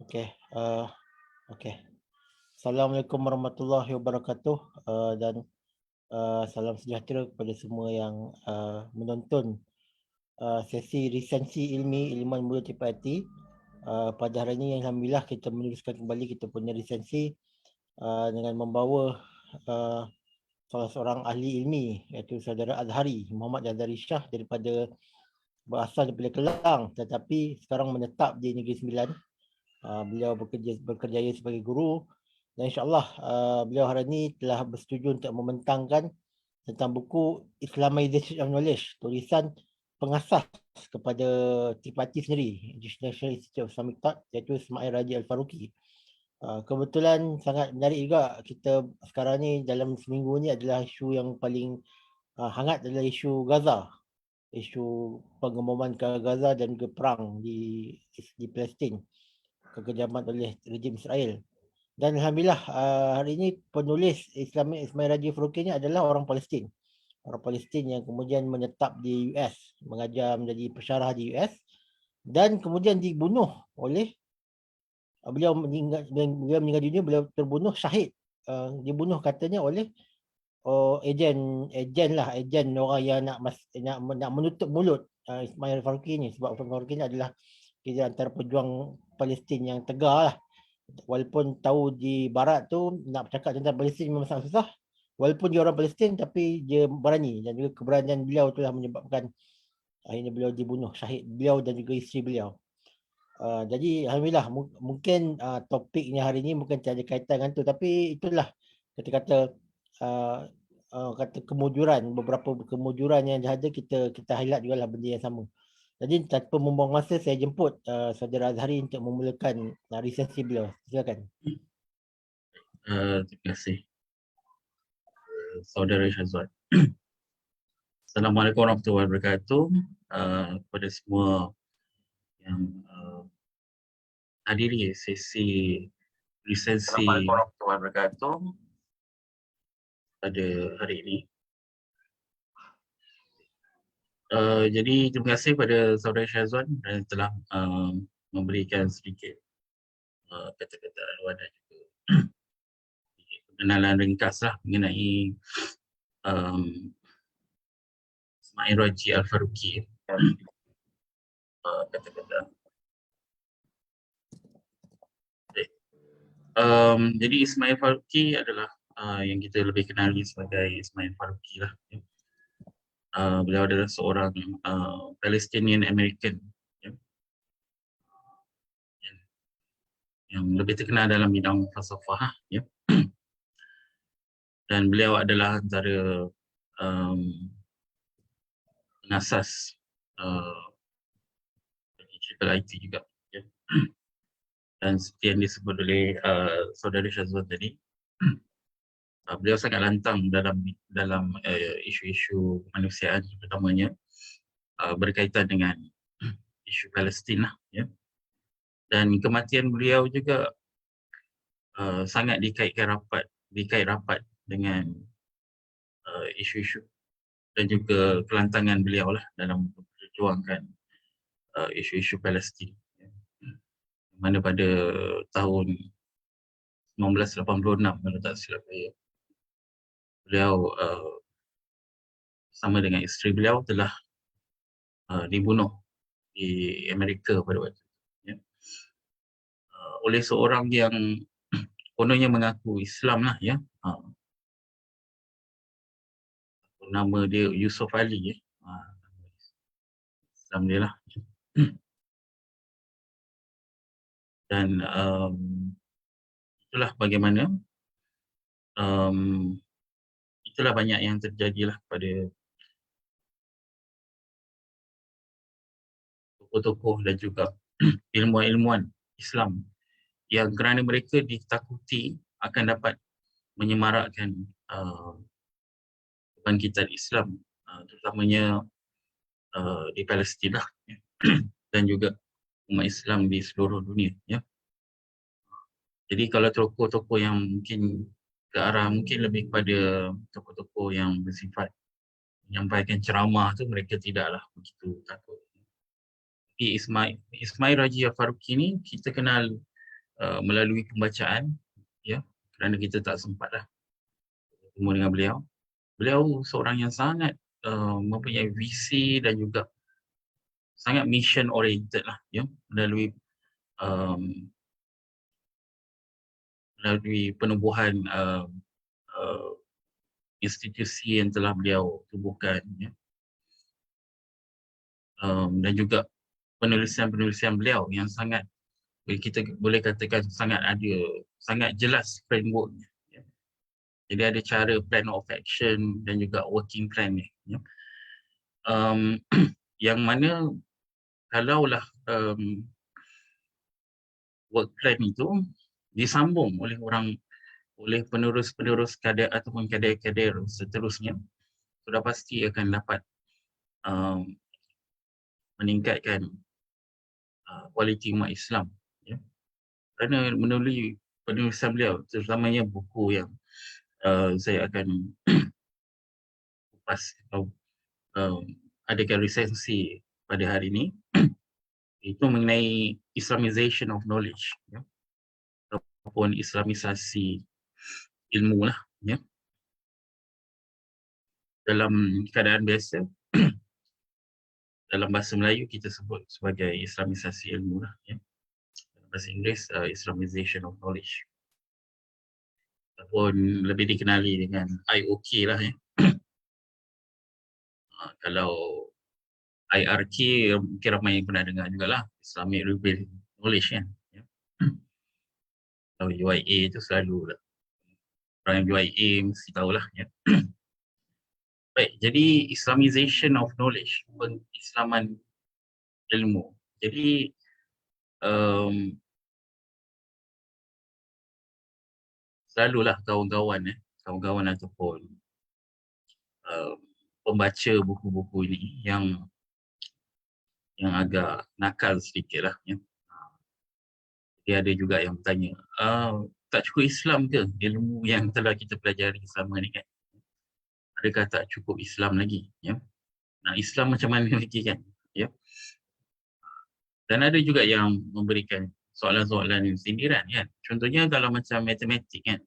Okey, okey. Assalamualaikum warahmatullahi wabarakatuh, dan salam sejahtera kepada semua yang menonton sesi resensi ilmi ilmuwan muda TPIT. Pada hari ini alhamdulillah kita meneruskan kembali kita punya resensi dengan membawa uh, salah seorang ahli ilmi iaitu saudara Azhari, Muhammad Azhari Shah daripada berasal daripada Kelang tetapi sekarang menetap di Negeri Sembilan. Beliau berkerjaya sebagai guru dan insyaAllah beliau hari ini telah bersetuju untuk membentangkan tentang buku Islamization of Knowledge, tulisan pengasas kepada Tripati sendiri, International Institute of Islamic Thought, iaitu Ismail Raji Al-Faruqi. Kebetulan sangat menarik juga, kita sekarang ni dalam seminggu ni adalah isu yang paling hangat adalah isu Gaza, isu pengeboman ke Gaza dan juga perang di Palestin, kekejaman oleh rejim Israel. Dan alhamdulillah hari ini penulis Ismail Raji Faruqi ini adalah orang Palestin. Orang Palestin yang kemudian menetap di US, mengajar menjadi pensyarah di US dan kemudian dibunuh oleh beliau meninggal dunia, beliau terbunuh syahid. Dibunuh katanya oleh ejen orang yang nak menutup mulut Ismail Faruqi ni, sebab Faruqi ni adalah kita antara pejuang Palestin yang tegar lah. Walaupun tahu di barat tu nak bercakap tentang Palestin memang sangat susah, walaupun dia orang Palestin tapi dia berani, dan juga keberanian beliau telah menyebabkan akhirnya beliau dibunuh syahid, beliau dan juga isteri beliau. Jadi alhamdulillah mungkin topiknya hari ini mungkin tiada kaitan dengan tu, tapi itulah kata-kata kata kemujuran, beberapa kemujuran yang ada, kita highlight juga lah benda yang sama. Jadi tanpa membuang masa, saya jemput saudara Azhari untuk memulakan resensi beliau. Silakan. Terima kasih saudara Syazwan. Assalamualaikum warahmatullahi wabarakatuh kepada semua yang hadiri sesi resensi. Assalamualaikum warahmatullahi wabarakatuh pada hari ini. Jadi terima kasih pada saudara Syazwan yang telah memberikan sedikit kata-kata aluan dan juga pengenalan ringkas lah mengenai Ismail Raji Al-Faruqi. Kata-kata. Jadi Ismail Faruqi adalah yang kita lebih kenali sebagai Ismail Faruqi lah. Beliau adalah seorang Palestinian American yang lebih terkenal dalam bidang falsafah. Dan beliau adalah antara pengasas Triple IT juga. Dan seperti yang disebut oleh saudara Syazwan tadi, beliau sangat lantang dalam isu-isu kemanusiaan, terutamanya berkaitan dengan isu Palestin lah. Dan kematian beliau juga sangat dikait rapat dengan isu-isu dan juga kelantangan beliau lah dalam memperjuangkan isu-isu Palestin. Mana pada tahun 1986 kalau tak silap saya, beliau sama dengan isteri beliau telah dibunuh di Amerika pada waktu itu, oleh seorang yang kononnya mengaku Islam lah, nama dia Yusuf Ali, Islam dia lah. Dan itulah bagaimana itulah banyak yang terjadilah pada tokoh-tokoh dan juga ilmuwan-ilmuwan Islam yang kerana mereka ditakuti akan dapat menyemarakkan kebangkitan Islam, terutamanya di Palestin dan juga umat Islam di seluruh dunia. Jadi kalau tokoh-tokoh yang mungkin ke arah mungkin lebih kepada tokoh-tokoh yang bersifat menyampaikan ceramah tu, mereka tidaklah begitu takut. Ismail Raji Al-Faruqi ni kita kenal melalui pembacaan, ya, kerana kita tak sempat lah bertemu dengan beliau. Beliau seorang yang sangat mempunyai visi dan juga sangat mission oriented lah, ya, melalui penubuhan institusi yang telah beliau tubuhkan, ya. Dan juga penulisan-penulisan beliau yang sangat, kita boleh katakan sangat jelas frameworknya, ya. Jadi ada cara plan of action dan juga working plan ni, ya. Yang mana kalaulah work plan itu disambung oleh penerus-penerus kader ataupun kader-kader seterusnya, sudah pasti akan dapat meningkatkan kualiti umat Islam, ya. Kerana melalui penulisan beliau, terutamanya buku yang saya akan kupas atau adakan resensi pada hari ini, itu mengenai Islamization of knowledge, ya, ataupun Islamisasi ilmu lah, ya. Dalam keadaan biasa, dalam bahasa Melayu kita sebut sebagai Islamisasi ilmu lah, ya. Dalam bahasa Inggeris, Islamization of knowledge, ataupun lebih dikenali dengan IOK lah, ya. Kalau IRK mungkin ramai yang pernah dengar jugalah, Islamic Revealed Knowledge, kan, ya. Kalau UIA itu selalu lah, orang yang UIA mesti tahulah, ya. Baik, jadi Islamization of knowledge, pengislaman ilmu. Jadi selalulah kawan-kawan ataupun pembaca buku-buku ini yang agak nakal sedikit lah, ya. Jadi ada juga yang bertanya, tak cukup Islam ke ilmu yang telah kita pelajari selama ni, kan? Adakah tak cukup Islam lagi, ya? Nah, Islam macam mana lagi, kan, ya? Dan ada juga yang memberikan soalan-soalan sindiran, kan. Contohnya kalau macam matematik, kan,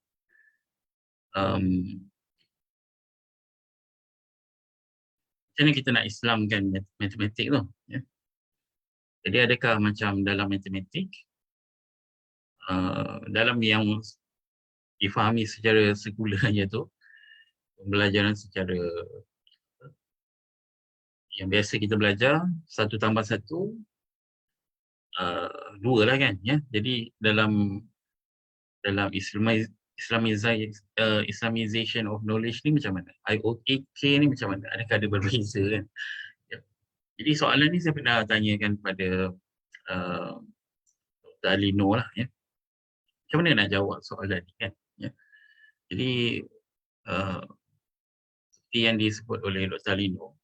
macam mana kita nak Islamkan matematik tu, ya? Jadi adakah macam dalam matematik, dalam yang difahami secara sekulanya tu, pembelajaran secara yang biasa kita belajar, 1 tambah 1 2 lah, kan, ya. Jadi dalam Islamization of knowledge ni macam mana? IOK ni macam mana? Adakah ada berbeza, kan? Ya. Jadi soalan ni saya pernah tanyakan kepada Dr. Alino lah, ya. Macam mana nak jawab soalan ni, kan, ya. Jadi seperti yang disebut oleh Dr. Alino,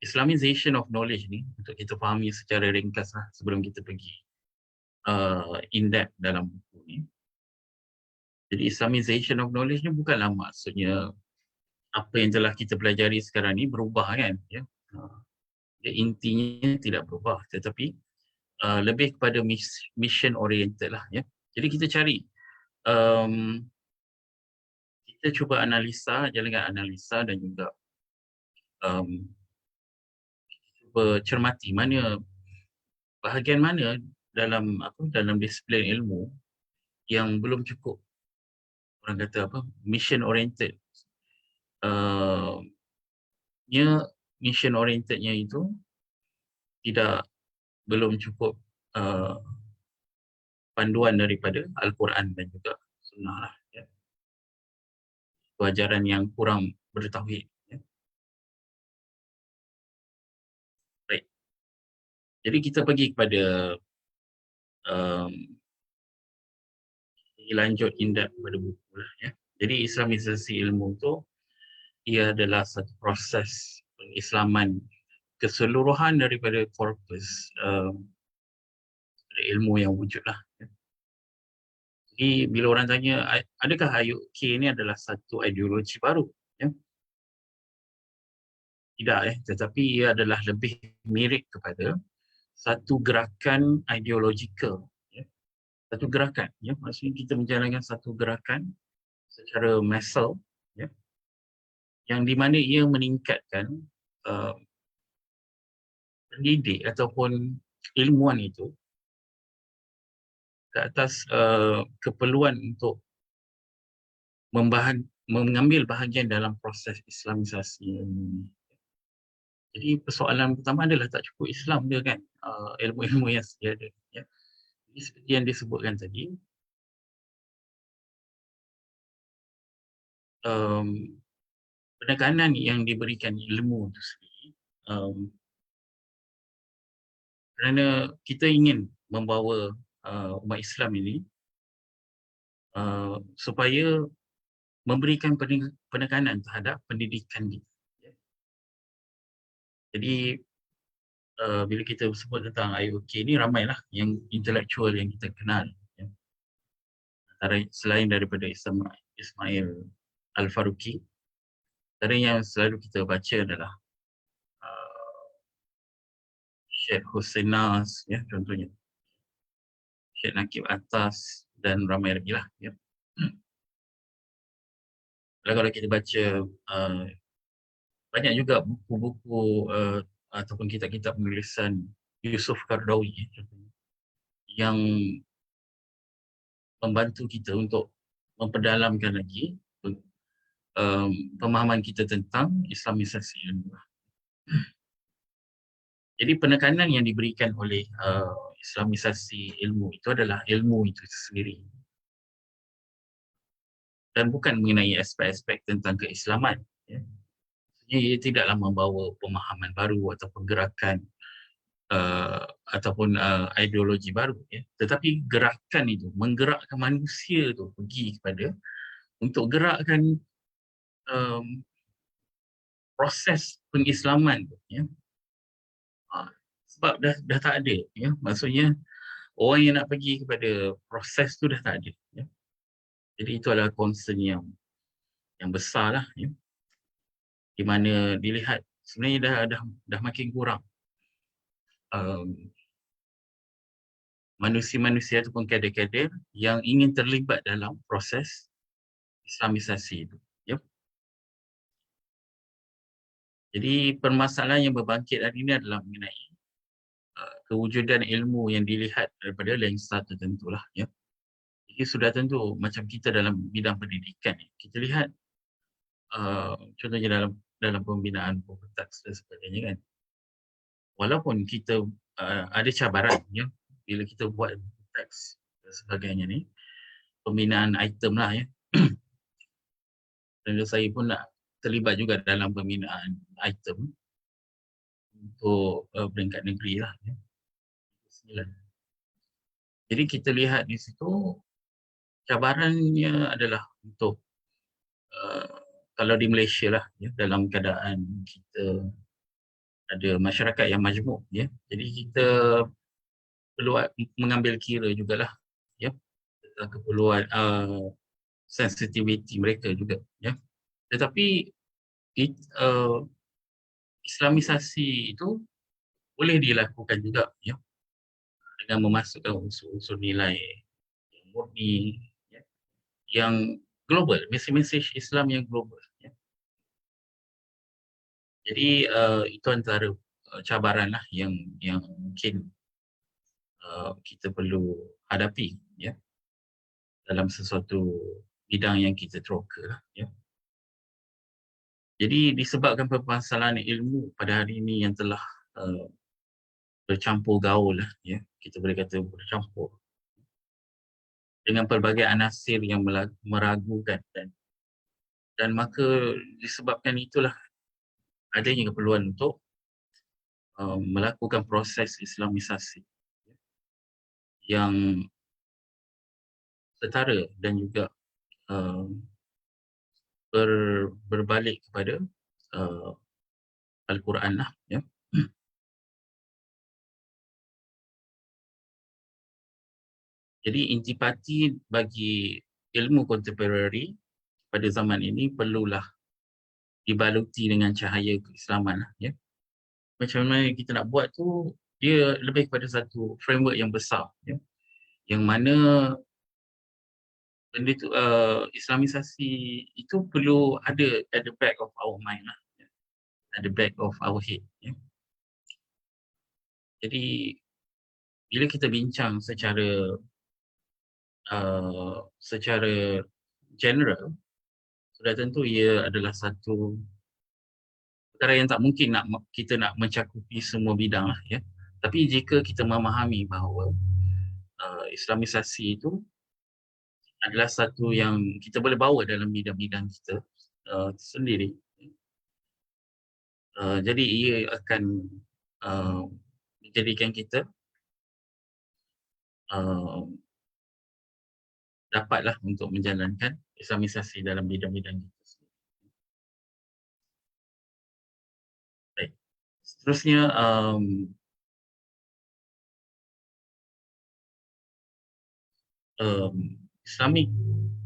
Islamization of knowledge ni, untuk kita fahami secara ringkas lah sebelum kita pergi in-depth dalam buku ni. Jadi Islamization of knowledge ni bukanlah maksudnya apa yang telah kita pelajari sekarang ni berubah, kan, ya. Dia intinya tidak berubah, tetapi lebih kepada mission oriented lah, ya. Jadi kita cari, kita cuba jalankan analisa dan juga cuba cermati bahagian mana dalam disiplin ilmu yang belum cukup, orang kata mission oriented. Mission orientednya itu belum cukup panduan daripada Al-Quran dan juga Sunnah lah, ya. Ajaran yang kurang bertauhid, ya. Baik. Jadi kita pergi kepada lanjut in-depth pada buku lah, ya. Jadi Islamisasi ilmu itu ia adalah satu proses pengislaman keseluruhan daripada korpus ilmu yang wujud lah, ya. Jadi bila orang tanya, adakah IOK ini adalah satu ideologi baru, ya? Tidak, tetapi ia adalah lebih mirip kepada satu gerakan ideologikal, ya. Satu gerakan, ya. Maksudnya kita menjalankan satu gerakan secara massal, ya, yang di mana ia meningkatkan uh, pendidik ataupun ilmuwan itu ke atas keperluan untuk mengambil bahagian dalam proses Islamisasi ilmu. Jadi persoalan pertama adalah tak cukup Islam dia kan, ilmu-ilmu yang sedia ada. Ya. Jadi seperti yang disebutkan tadi, penekanan yang diberikan ilmu itu sendiri, kerana kita ingin membawa umat Islam ini supaya memberikan penekanan terhadap pendidikan kita. Ya. Jadi bila kita sebut tentang IOK ni, ramailah yang intelektual yang kita kenal. Ya. Selain daripada Ismail Al-Faruqi, antara yang selalu kita baca adalah Syekh Hussein Nas, ya, contohnya. Syekh Nakib Atas dan ramai lagi lah. Ya. Kalau kita baca banyak juga buku-buku ataupun kitab-kitab penulisan Yusuf Qaradawi, ya, contohnya, yang membantu kita untuk memperdalamkan lagi pemahaman kita tentang Islamisasi ilmu. Jadi penekanan yang diberikan oleh Islamisasi ilmu itu adalah ilmu itu sendiri. Dan bukan mengenai aspek-aspek tentang keislaman. Ya. Jadi ia tidaklah membawa pemahaman baru ataupun gerakan ataupun ideologi baru. Ya. Tetapi gerakan itu, menggerakkan manusia itu pergi kepada untuk gerakkan proses pengislaman. Ya. Sebab dah tak ada. Ya. Maksudnya orang yang nak pergi kepada proses tu dah tak ada. Ya. Jadi itu adalah concern yang besar lah. Ya. Di mana dilihat sebenarnya dah makin kurang manusia-manusia ataupun kader-kader yang ingin terlibat dalam proses Islamisasi itu. Ya. Jadi permasalahan yang berbangkit hari ini adalah mengenai kewujudan ilmu yang dilihat daripada lensa tertentu lah. Ya. Jadi sudah tentu macam kita dalam bidang pendidikan, kita lihat contohnya dalam pembinaan pemerintah dan sebagainya kan. Walaupun kita ada cabaran, ya, bila kita buat teks dan sebagainya ni, pembinaan item lah, ya. Dan saya pun nak terlibat juga dalam pembinaan item untuk peringkat negeri lah. Ya. Jadi kita lihat di situ cabarannya adalah untuk kalau di Malaysia lah, ya, dalam keadaan kita ada masyarakat yang majmuk, ya. Jadi kita perlu mengambil kira jugalah, ya, tentang keperluan sensitiviti mereka juga, ya. Tetapi Islamisasi itu boleh dilakukan juga, ya, dengan memasukkan unsur-unsur nilai yang murni, ya, yang global, mesej Islam yang global. Ya. Jadi itu antara cabaran lah yang mungkin kita perlu hadapi, ya, dalam sesuatu bidang yang kita teroka lah, ya. Jadi disebabkan permasalahan ilmu pada hari ini yang telah bercampur gaul lah, ya, kita boleh kata bercampur dengan pelbagai anasir yang meragukan dan maka disebabkan itulah adanya keperluan untuk melakukan proses Islamisasi yang setara dan juga berbalik kepada Al-Quran lah, ya. Jadi intipati bagi ilmu kontemporari pada zaman ini perlulah dibaluti dengan cahaya keislaman lah, ya. Macam mana kita nak buat tu dia lebih kepada satu framework yang besar, ya, yang mana benda tu Islamisasi itu perlu ada at the back of our mind lah, ya, at the back of our head, ya. Jadi bila kita bincang secara general, sudah tentu ia adalah satu perkara yang tak mungkin kita nak mencakupi semua bidang lah, ya. Tapi jika kita memahami bahawa Islamisasi itu adalah satu yang kita boleh bawa dalam bidang-bidang kita sendiri, jadi ia akan menjadikan kita dapatlah untuk menjalankan Islamisasi dalam bidang-bidang kita sendiri. Baik. Seterusnya,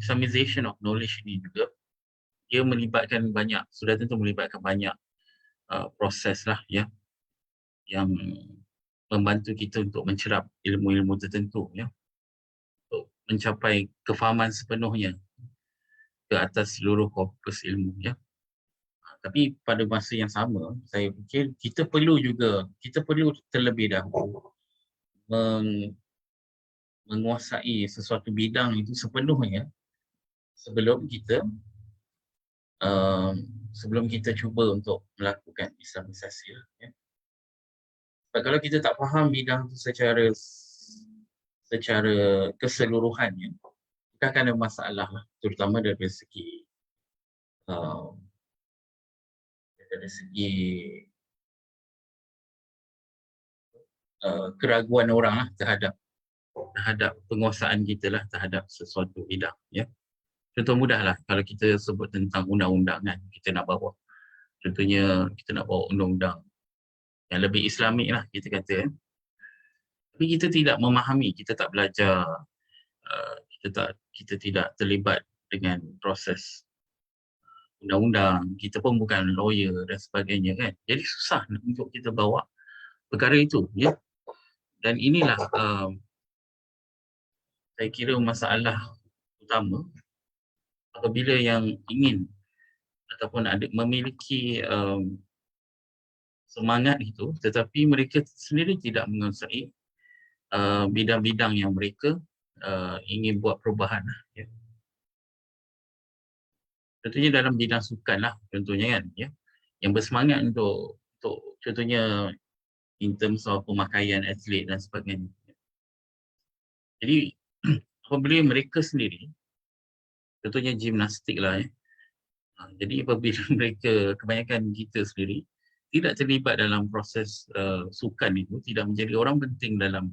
Islamization of knowledge ini juga dia melibatkan banyak, sudah tentu melibatkan banyak proses lah, ya, yang membantu kita untuk mencerap ilmu-ilmu tertentu, ya, untuk mencapai kefahaman sepenuhnya ke atas seluruh korpus ilmu, ya. Tapi pada masa yang sama, saya fikir kita perlu terlebih dahulu menguasai sesuatu bidang itu sepenuhnya sebelum kita cuba untuk melakukan Islamisasi, ya. Sebab kalau kita tak faham bidang itu secara keseluruhannya, kita akan ada masalah lah, terutama dari segi keraguan orang lah terhadap penguasaan kita lah terhadap sesuatu bidang, ya. Contoh mudah lah, kalau kita sebut tentang undang-undang kan, kita nak bawa, contohnya kita nak bawa undang-undang yang lebih Islamik lah, kita kata, tapi kita tidak memahami, kita tak belajar, kita tidak terlibat dengan proses undang-undang, kita pun bukan lawyer dan sebagainya kan, jadi susah untuk kita bawa perkara itu, ya. Dan inilah saya kira masalah utama apabila yang ingin ataupun memiliki semangat itu, tetapi mereka sendiri tidak menguasai bidang-bidang yang mereka ingin buat perubahan, ya. Contohnya dalam bidang sukan lah, contohnya kan, ya, yang bersemangat untuk contohnya in terms of pemakaian atlet dan sebagainya. Jadi apabila mereka sendiri, contohnya gimnastik lah, ya. Jadi apabila mereka, kebanyakan kita sendiri tidak terlibat dalam proses sukan itu, tidak menjadi orang penting dalam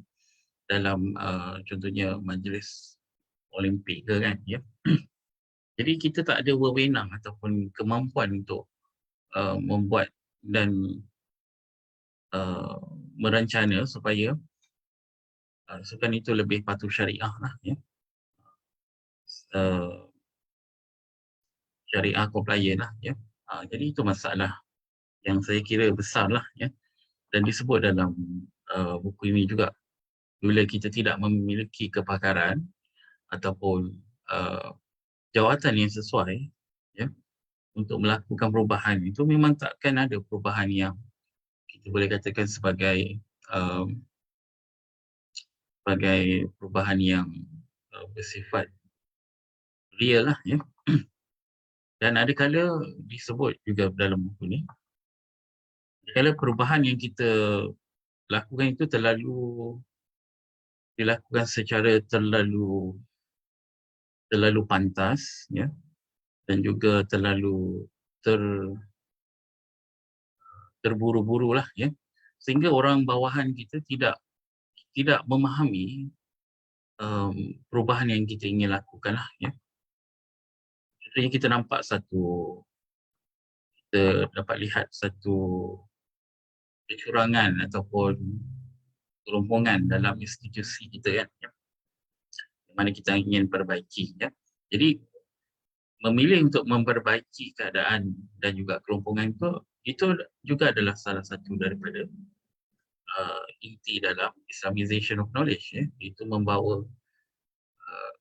contohnya majlis Olimpik ke kan, ya. Jadi kita tak ada wewenang ataupun kemampuan untuk membuat dan merancana supaya sukan itu lebih patuh syariah lah, ya. Syariah compliant lah, ya. Jadi itu masalah yang saya kira besar lah, ya, dan disebut dalam buku ini juga, bila kita tidak memiliki kepakaran ataupun jawatan yang sesuai, ya, untuk melakukan perubahan itu, memang takkan ada perubahan yang kita boleh katakan sebagai perubahan yang bersifat real lah, ya. Dan ada kala disebut juga dalam buku ni, kalau perubahan yang kita lakukan itu dilakukan secara terlalu pantas, ya, dan juga terlalu terburu-buru lah, ya, sehingga orang bawahan kita tidak memahami perubahan yang kita ingin lakukan lah, ya. Contohnya kita dapat lihat satu kecurangan ataupun kerompongan dalam institusi kita, kan, ya, mana kita ingin perbaiki, ya. Jadi memilih untuk memperbaiki keadaan dan juga kerompongan itu juga adalah salah satu daripada inti dalam Islamization of knowledge, ya, itu membawa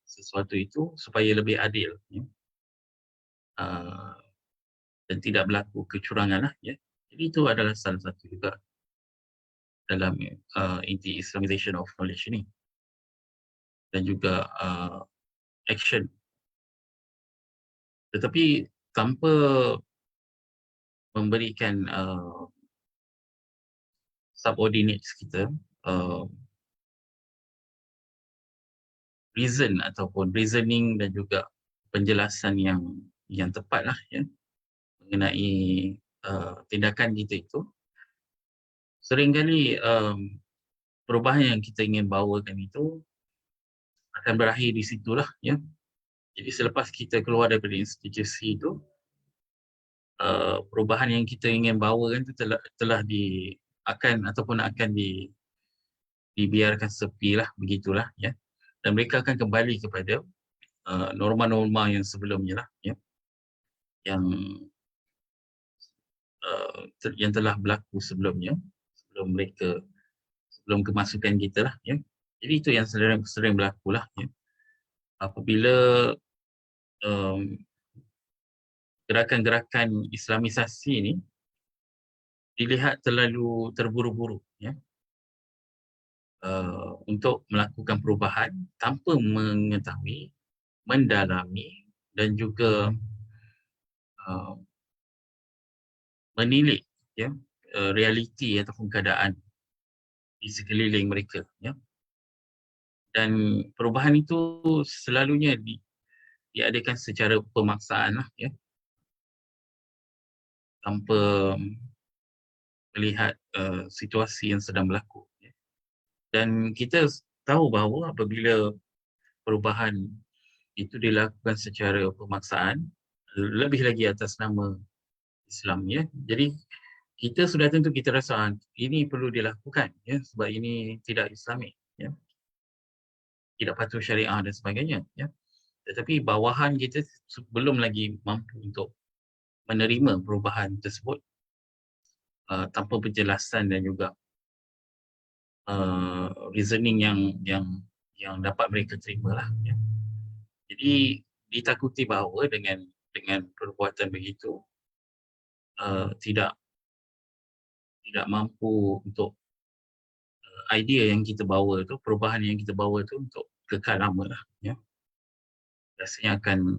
sesuatu itu supaya lebih adil, ya, dan tidak berlaku kecurangan lah, ya. Jadi itu adalah salah satu juga dalam inti Islamization of knowledge ini, dan juga action. Tetapi tanpa memberikan subordinates kita reason ataupun reasoning dan juga penjelasan yang tepat lah, ya, mengenai tindakan kita itu, seringkali perubahan yang kita ingin bawakan itu akan berakhir di situlah, ya. Jadi selepas kita keluar daripada institusi itu, perubahan yang kita ingin bawakan itu telah akan dibiarkan sepi lah, begitulah, ya. Dan mereka akan kembali kepada norma-norma yang sebelumnya lah, ya, yang telah berlaku sebelumnya, sebelum kemasukan kita lah, ya. Jadi itu yang sering berlaku lah, ya. Apabila gerakan-gerakan Islamisasi ini dilihat terlalu terburu-buru, ya, untuk melakukan perubahan tanpa mengetahui, mendalami dan juga menilik, ya, realiti ataupun keadaan di sekeliling mereka, ya. Dan perubahan itu selalunya diadakan secara pemaksaan lah, ya, tanpa melihat situasi yang sedang berlaku, ya. Dan kita tahu bahawa apabila perubahan itu dilakukan secara pemaksaan, lebih lagi atas nama Islam, ya. Jadi kita sudah tentu kita rasa ini perlu dilakukan, ya, sebab ini tidak Islami, ya, tidak patuh syariah dan sebagainya, ya. Tetapi bawahan kita belum lagi mampu untuk menerima perubahan tersebut tanpa penjelasan dan juga reasoning yang dapat mereka terima lah, ya. Jadi ditakuti bahawa dengan perbuatan begitu tidak mampu untuk idea yang kita bawa tu, perubahan yang kita bawa tu untuk kekal lama lah, ya. Rasanya akan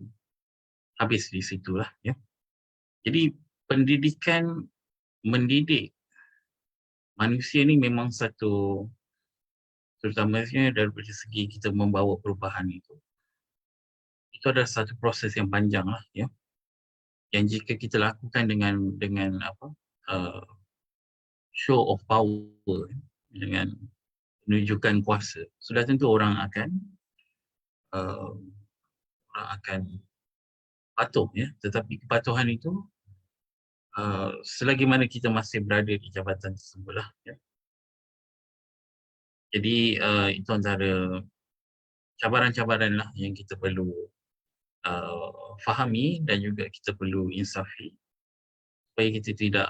habis di situlah, ya. Jadi pendidikan, mendidik manusia ni memang satu, terutamanya dari segi kita membawa perubahan itu adalah satu proses yang panjang lah, ya. Yang jika kita lakukan dengan show of power, dengan menunjukkan kuasa, sudah tentu orang akan patuh, ya. Tetapi kepatuhan itu selagi mana kita masih berada di jabatan tersebut lah, ya. Jadi itu antara cabaran-cabaran lah yang kita perlu fahami dan juga kita perlu insafi supaya kita tidak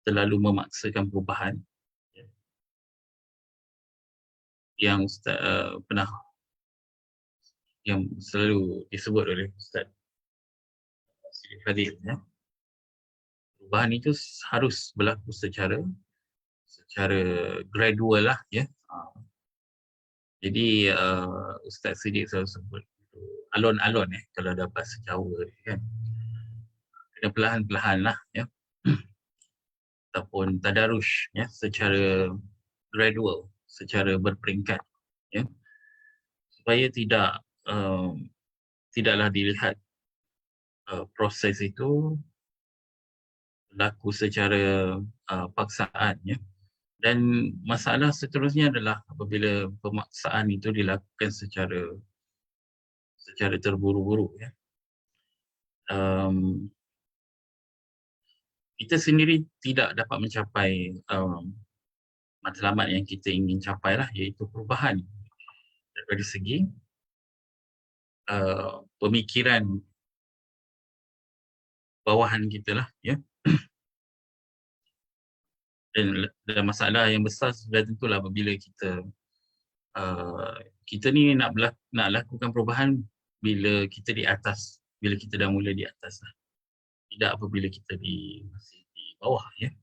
terlalu memaksakan perubahan, ya, yang Ustaz pernah, yang selalu disebut oleh Ustaz Siti Fadil, ya. Perubahan itu harus berlaku secara gradual lah, ya. Jadi Ustaz Siddiq selalu sebut alon-alon, kalau ada bahasa Jawa, kan, kena perlahan-perlahan lah, ya. Ataupun tadarus, ya, secara gradual, secara berperingkat, ya, supaya tidaklah dilihat proses itu berlaku secara paksaan, ya. Dan masalah seterusnya adalah apabila pemaksaan itu dilakukan secara terburu-buru, ya. Kita sendiri tidak dapat mencapai matlamat yang kita ingin capai lah, iaitu perubahan daripada segi pemikiran bawahan kita lah, ya. dan masalah yang besar sudah tentulah apabila kita ni nak lakukan perubahan bila kita di atas, bila kita dah mula di atas lah. Tidak apabila kita masih di bawah ya.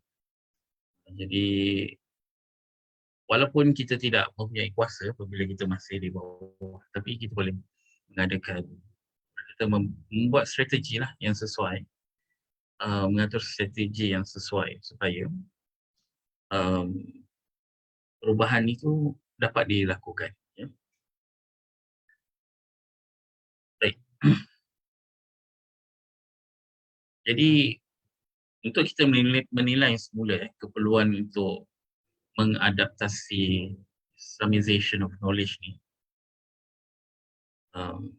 Jadi walaupun kita tidak mempunyai kuasa apabila kita masih di bawah, tapi kita boleh membuat strategi lah yang sesuai, mengatur strategi yang sesuai supaya perubahan itu dapat dilakukan. Ya. Baik. Jadi untuk kita menilai semula keperluan untuk mengadaptasi Islamization of knowledge ni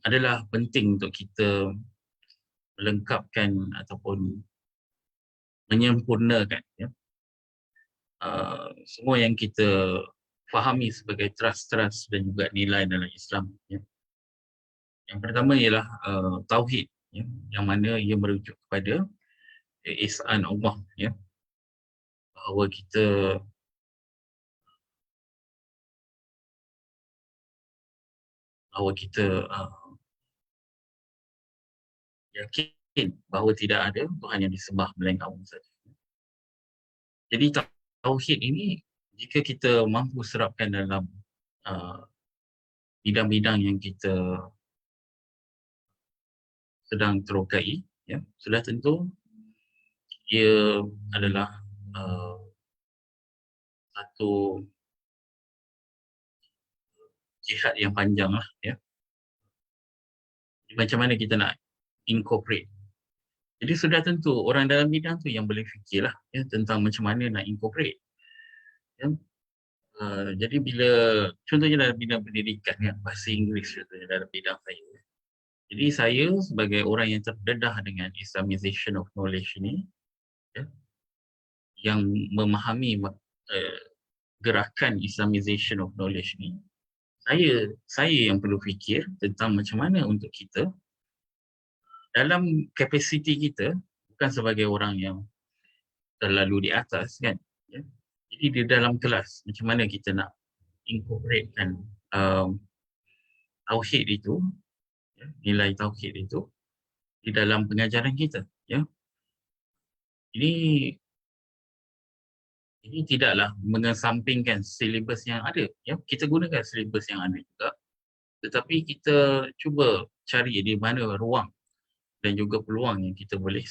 adalah penting untuk kita melengkapkan ataupun menyempurnakan ya, semua yang kita fahami sebagai trust dan juga nilai dalam Islam. Ya. Yang pertama ialah tauhid, ya, yang mana ia merujuk kepada keesaan Allah, ya, bahawa kita yakin bahawa tidak ada Tuhan yang disembah melainkan Allah saja. Jadi tauhid ini jika kita mampu serapkan dalam bidang-bidang yang kita sedang terokai, ya, sudah tentu ia adalah satu jihad yang panjang lah, ya. Macam mana kita nak incorporate. Jadi sudah tentu orang dalam bidang tu yang boleh fikirlah ya, tentang macam mana nak incorporate. Ya. Jadi bila contohnya dalam bidang pendidikan, ya, bahasa Inggeris contohnya dalam bidang saya. Jadi saya sebagai orang yang terdedah dengan Islamization of knowledge ini, ya, yang memahami gerakan Islamization of knowledge ni, saya yang perlu fikir tentang macam mana untuk kita dalam kapasiti kita, bukan sebagai orang yang terlalu di atas kan, ya. Jadi di dalam kelas macam mana kita nak incorporatekan tauhid itu, ya, nilai tauhid itu di dalam pengajaran kita, ya. Ini tidaklah mengesampingkan silibus yang ada, ya. Kita gunakan silibus yang ada juga, tetapi kita cuba cari di mana ruang dan juga peluang yang kita boleh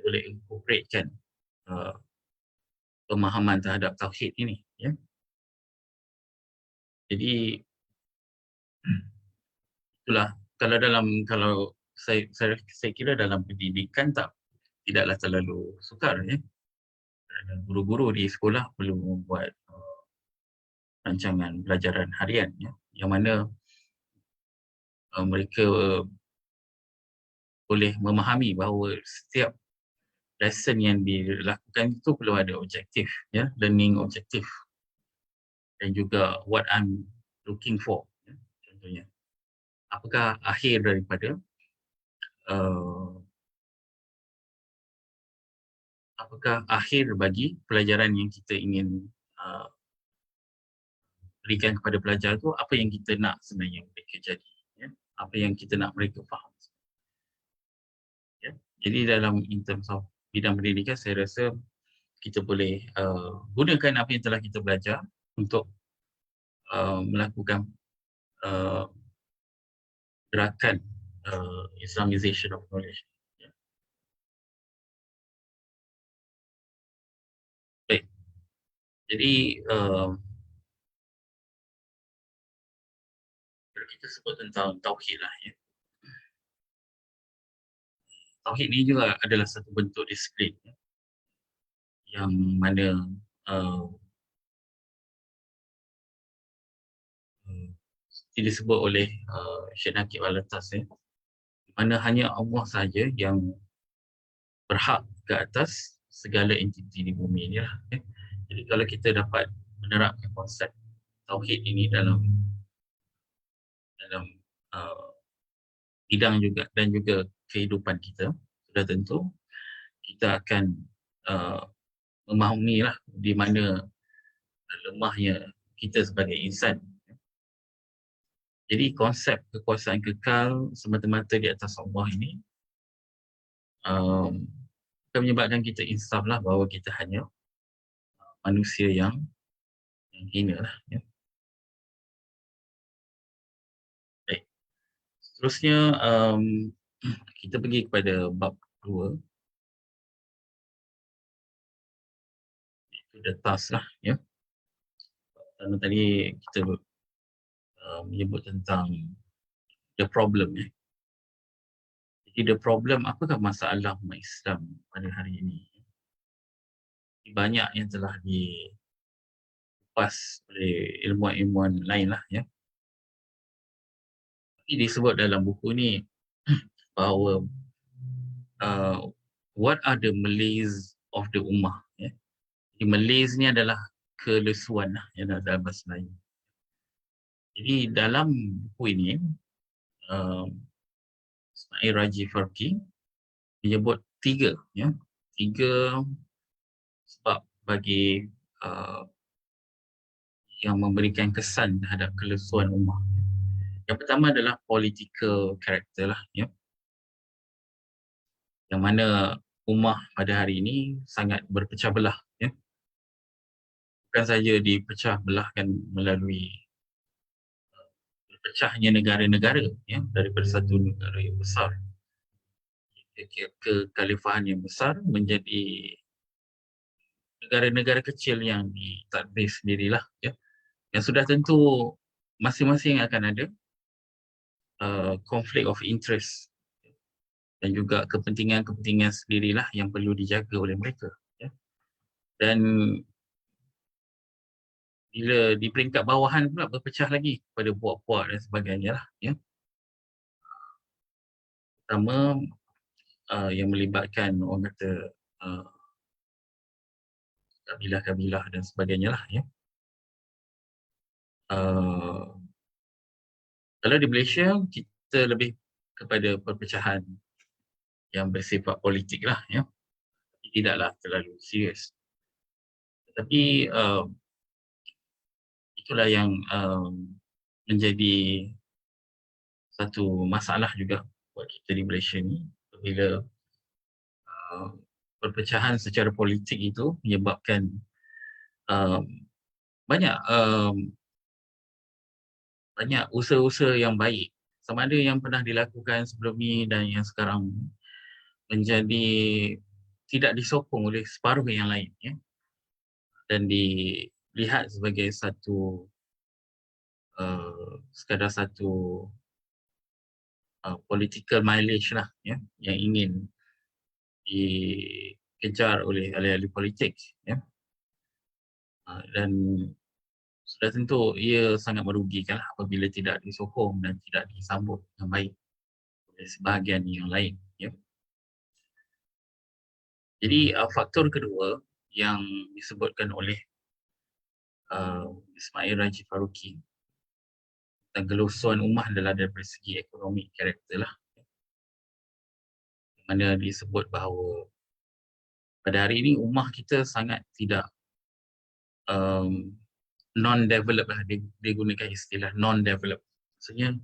incorporatekan pemahaman terhadap tauhid ini, ya. Jadi itulah kalau saya kira dalam pendidikan tidaklah terlalu sukar, ya. Guru-guru di sekolah perlu membuat rancangan pelajaran harian, ya, yang mana mereka boleh memahami bahawa setiap lesson yang dilakukan itu perlu ada objektif, ya, learning objektif dan juga what I'm looking for, ya, contohnya. Apakah akhir daripada apakah akhir bagi pelajaran yang kita ingin berikan kepada pelajar tu, apa yang kita nak sebenarnya mereka jadi, ya? Apa yang kita nak mereka faham, ya? Jadi dalam in terms of bidang pendidikan, saya rasa kita boleh gunakan apa yang telah kita belajar untuk melakukan gerakan Islamization of knowledge. Ya. Baik. Jadi kita sebut tentang tauhid lah, ya. Tauhid ni juga adalah satu bentuk disiplin, ya, yang mana disebut oleh Syekh Naqib Al-Atas, ya, mana hanya Allah sahaja yang berhak ke atas segala entiti di bumi ni lah, ya. Jadi kalau kita dapat menerapkan konsep tauhid ini dalam bidang juga dan juga kehidupan kita, sudah tentu kita akan memahami lah di mana lemahnya kita sebagai insan. Jadi konsep kekuasaan kekal semata-mata di atas Allah ini akan menyebabkan kita insaf lah bahawa kita hanya manusia yang hina lah. Ya. Baik. Seterusnya kita pergi kepada bab 2. Itu the task lah. Ya. Pertama tadi kita menyebut tentang the problem. Ya. Jadi the problem, apakah masalah umat Islam pada hari ini? Banyak yang telah dikupas oleh ilmuwan-ilmuwan lain lah. Ya. Tapi disebut dalam buku ni bahawa what are the malaise of the ummah. Ya. Jadi malaise ni adalah kelesuan lah, ya, dalam bahasa Melayu. Jadi dalam buku ini Ismail Raji Farki menyebut 3 sebab bagi yang memberikan kesan terhadap kelesuan ummah. Yang pertama adalah political character lah, ya. Yang mana ummah pada hari ini sangat berpecah belah, ya. Bukan saja dipecah belahkan melalui berpecahnya negara-negara, ya, daripada satu negara yang besar ke kekhalifahan yang besar menjadi negara-negara kecil yang ditadbir sendirilah, ya. Yang sudah tentu masing-masing akan ada conflict of interest dan juga kepentingan-kepentingan sendirilah yang perlu dijaga oleh mereka, ya. Dan bila di peringkat bawahan pula berpecah lagi pada puak-puak dan sebagainya lah, ya. Pertama yang melibatkan orang kata kabilah-kabilah dan sebagainya lah, ya. Kalau di Malaysia kita lebih kepada perpecahan yang bersifat politik lah, ya. Tidaklah terlalu serius. Tetapi itulah yang menjadi satu masalah juga buat kita di Malaysia ni, bila perpecahan secara politik itu menyebabkan banyak usaha-usaha yang baik sama ada yang pernah dilakukan sebelum ni dan yang sekarang menjadi tidak disokong oleh separuh yang lain, ya. Dan dilihat sebagai satu sekadar satu political mileage lah, ya, yang ingin dikejar oleh ahli-ahli politik, ya. Dan sudah tentu ia sangat merugikan apabila tidak disokong dan tidak disambut dengan baik oleh sebahagian yang lain, ya. Jadi faktor kedua yang disebutkan oleh Ismail Raji Farki tentang kelusuan ummah adalah dari segi ekonomi karakter lah, mana disebut bahawa pada hari ini ummah kita sangat tidak non-developed lah. Dia gunakan istilah non-developed, maksudnya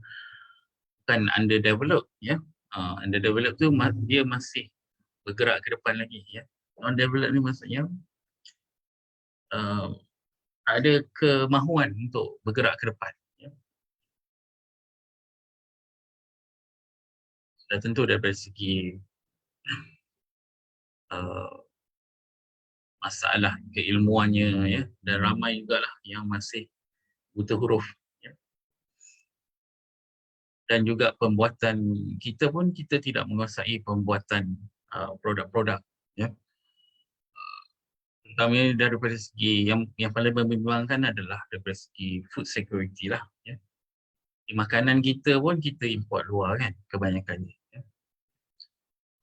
bukan underdeveloped, ya. Underdeveloped tu dia masih bergerak ke depan lagi, ya. Non-developed ni maksudnya ada kemahuan untuk bergerak ke depan, ya. Dan tentu daripada segi masalah keilmuannya, ya, dan ramai jugalah yang masih buta huruf, ya. Dan juga pembuatan kita pun kita tidak menguasai pembuatan produk-produk, ya. Terutamanya daripada segi yang paling membimbangkan adalah daripada segi food security lah, ya. Di makanan kita pun kita import luar kan kebanyakannya, ya.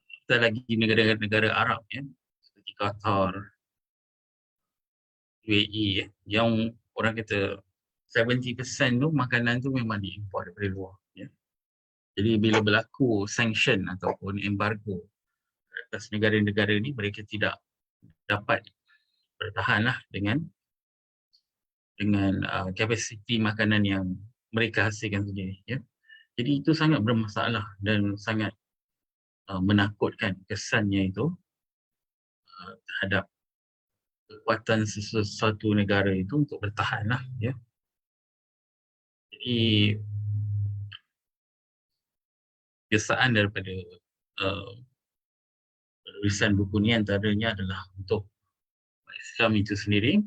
Kita lagi negara-negara Arab, ya, seperti Qatar, UAE, ya, yang orang kata 70% tu makanan tu memang diimport daripada luar, ya. Jadi bila berlaku sanction ataupun embargo atas negara-negara ni mereka tidak dapat bertahanlah dengan kapasiti makanan yang mereka hasilkan sendiri, ya. Jadi itu sangat bermasalah dan sangat menakutkan kesannya itu terhadap kekuatan sesuatu negara itu untuk bertahanlah, ya. Jadi kebiasaan daripada penulisan buku ni antaranya adalah untuk Islam itu sendiri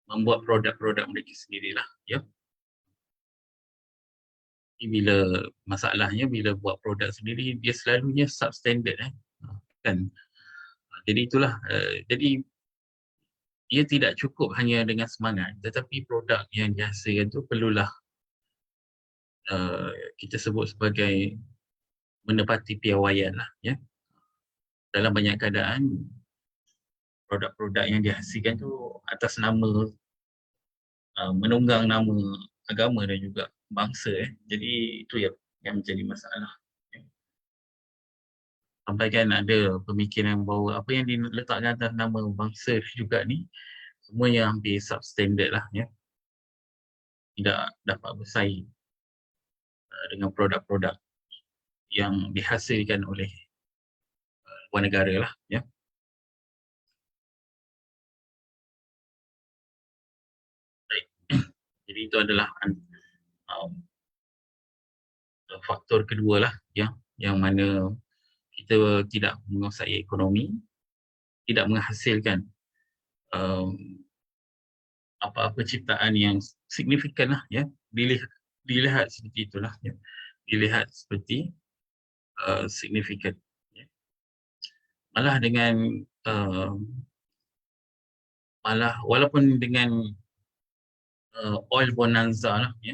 membuat produk-produk mereka sendirilah, ya. Jadi bila masalahnya bila buat produk sendiri dia selalunya substandard, kan. Jadi itulah jadi ia tidak cukup hanya dengan semangat, tetapi produk yang dihasilkan tu perlulah kita sebut sebagai menepati piawaian lah, ya. Dalam banyak keadaan produk-produk yang dihasilkan tu atas nama menunggang nama agama dan juga bangsa, jadi itu yang menjadi masalah, ya. Sampai kan ada pemikiran bahawa apa yang diletakkan atas nama bangsa juga ni semuanya hampir substandard lah, ya. Tidak dapat bersaing dengan produk-produk yang dihasilkan oleh luar negara lah, ya. Baik. Jadi itu adalah faktor kedua lah, ya, yang mana kita tidak menguasai ekonomi, tidak menghasilkan apa-apa ciptaan yang signifikan lah, ya. Dilihat seperti itulah, ya. Dilihat seperti signifikan, ya. Malah dengan malah walaupun dengan oil bonanza lah, ya.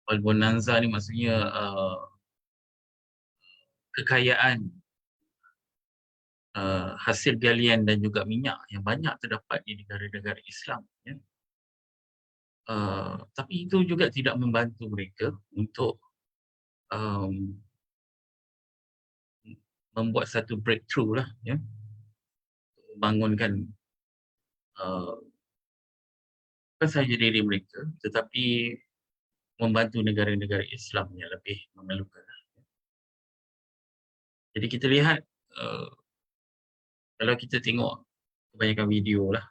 Oil bonanza ni maksudnya kekayaan hasil galian dan juga minyak yang banyak terdapat di negara-negara Islam, ya. Tapi itu juga tidak membantu mereka untuk membuat satu breakthrough lah, ya. Membangunkan bukan sahaja diri mereka tetapi membantu negara-negara Islam yang lebih memerlukan. Jadi kita lihat kalau kita tengok kebanyakan video lah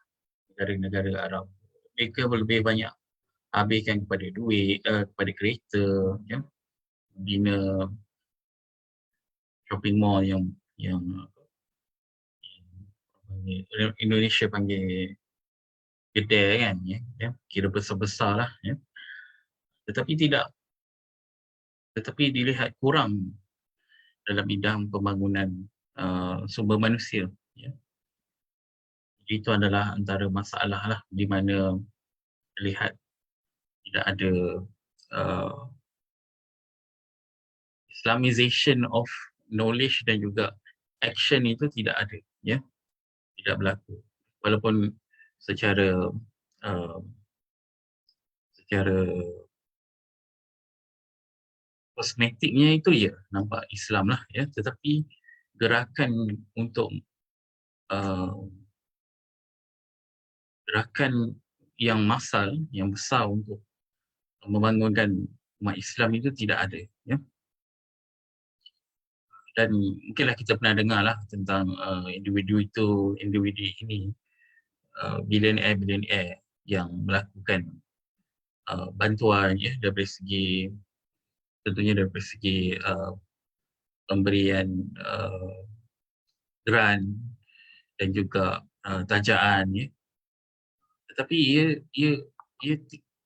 negara-negara Arab, mereka lebih banyak habiskan kepada duit, kepada kereta, ya, bina shopping mall yang Indonesia panggil kedai, kan, ya, kira besar-besar lah, ya. Tetapi dilihat kurang dalam bidang pembangunan sumber manusia, ya. Jadi itu adalah antara masalah lah di mana terlihat tidak ada Islamization of knowledge dan juga action itu tidak ada, ya, tidak berlaku. Walaupun secara kosmetiknya itu ya nampak Islam lah, ya, tetapi gerakan untuk gerakan yang massal, yang besar untuk membangunkan umat Islam itu tidak ada, ya. Dan mungkinlah kita pernah dengar lah tentang individu ini billionaire yang melakukan bantuan, ya, dari segi tentunya dari segi pemberian grant dan juga tajaan, ya. Tetapi ia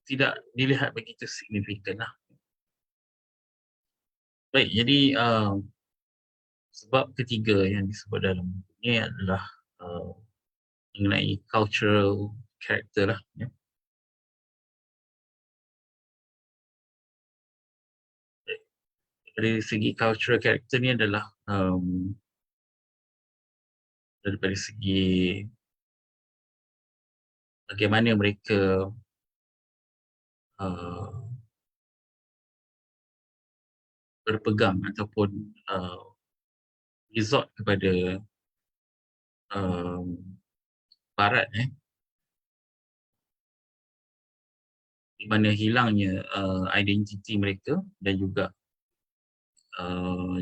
tidak dilihat begitu signifikan lah. Baik, jadi sebab ketiga yang disebut dalam buku ini adalah mengenai cultural character lah, ya. Dari segi cultural character ni adalah daripada segi bagaimana mereka berpegang ataupun resort kepada barat di mana hilangnya identiti mereka dan juga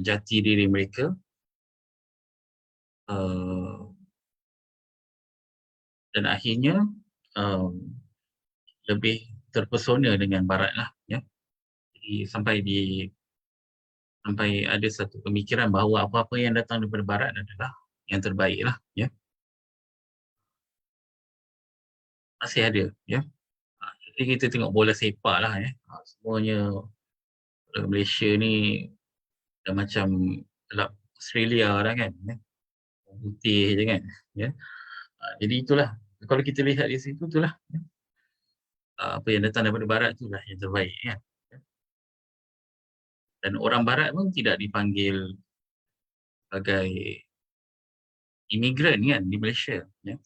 jati diri mereka, dan akhirnya lebih terpesona dengan barat lah, ya. Jadi sampai ada satu pemikiran bahawa apa-apa yang datang daripada barat adalah yang terbaik lah, ya. Masih ada, ya. Jadi kita tengok bola sepak lah, ya. Semuanya Malaysia ni dah macam kelab Australia dah kan, ya. Putih je kan, ya. Jadi itulah, kalau kita lihat di situ itulah, ya. Apa yang datang daripada barat itulah yang terbaik, kan. Dan orang barat pun tidak dipanggil sebagai imigran kan di Malaysia, ya.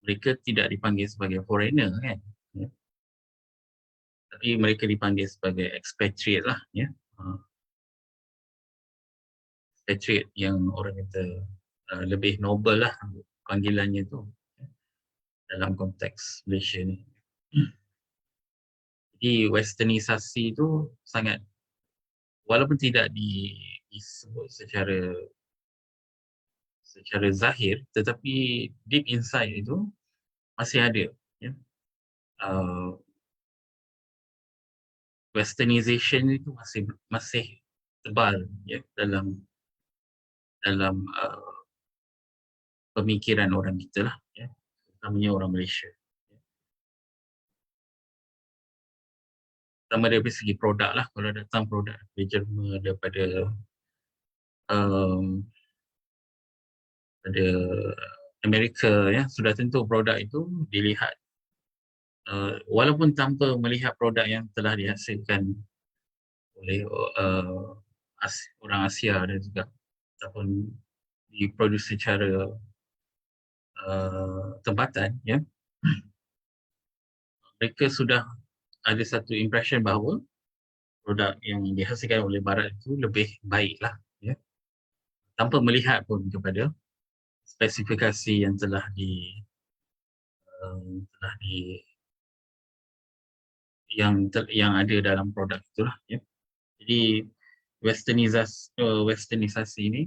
Mereka tidak dipanggil sebagai foreigner kan, ya. Tapi mereka dipanggil sebagai expatriate lah, ya. Expatriate yang orang kata lebih noble lah panggilannya tu, ya, dalam konteks Malaysia ni. Jadi westernisasi tu sangat, walaupun tidak disebut secara zahir, tetapi deep inside itu masih ada, ya. Westernization itu masih tebal, ya, dalam pemikiran orang kita lah, ya, terutamanya orang Malaysia. Pertama dari segi produk lah, kalau datang produk dari Jerman, daripada Amerika, ya, sudah tentu produk itu dilihat, walaupun tanpa melihat produk yang telah dihasilkan oleh orang Asia dan juga ataupun diproduksi secara tempatan, ya, mereka sudah ada satu impression bahawa produk yang dihasilkan oleh barat itu lebih baik lah, ya, tanpa melihat pun kepada spesifikasi yang telah yang ada dalam produk itulah, ya. Jadi westernisasi ini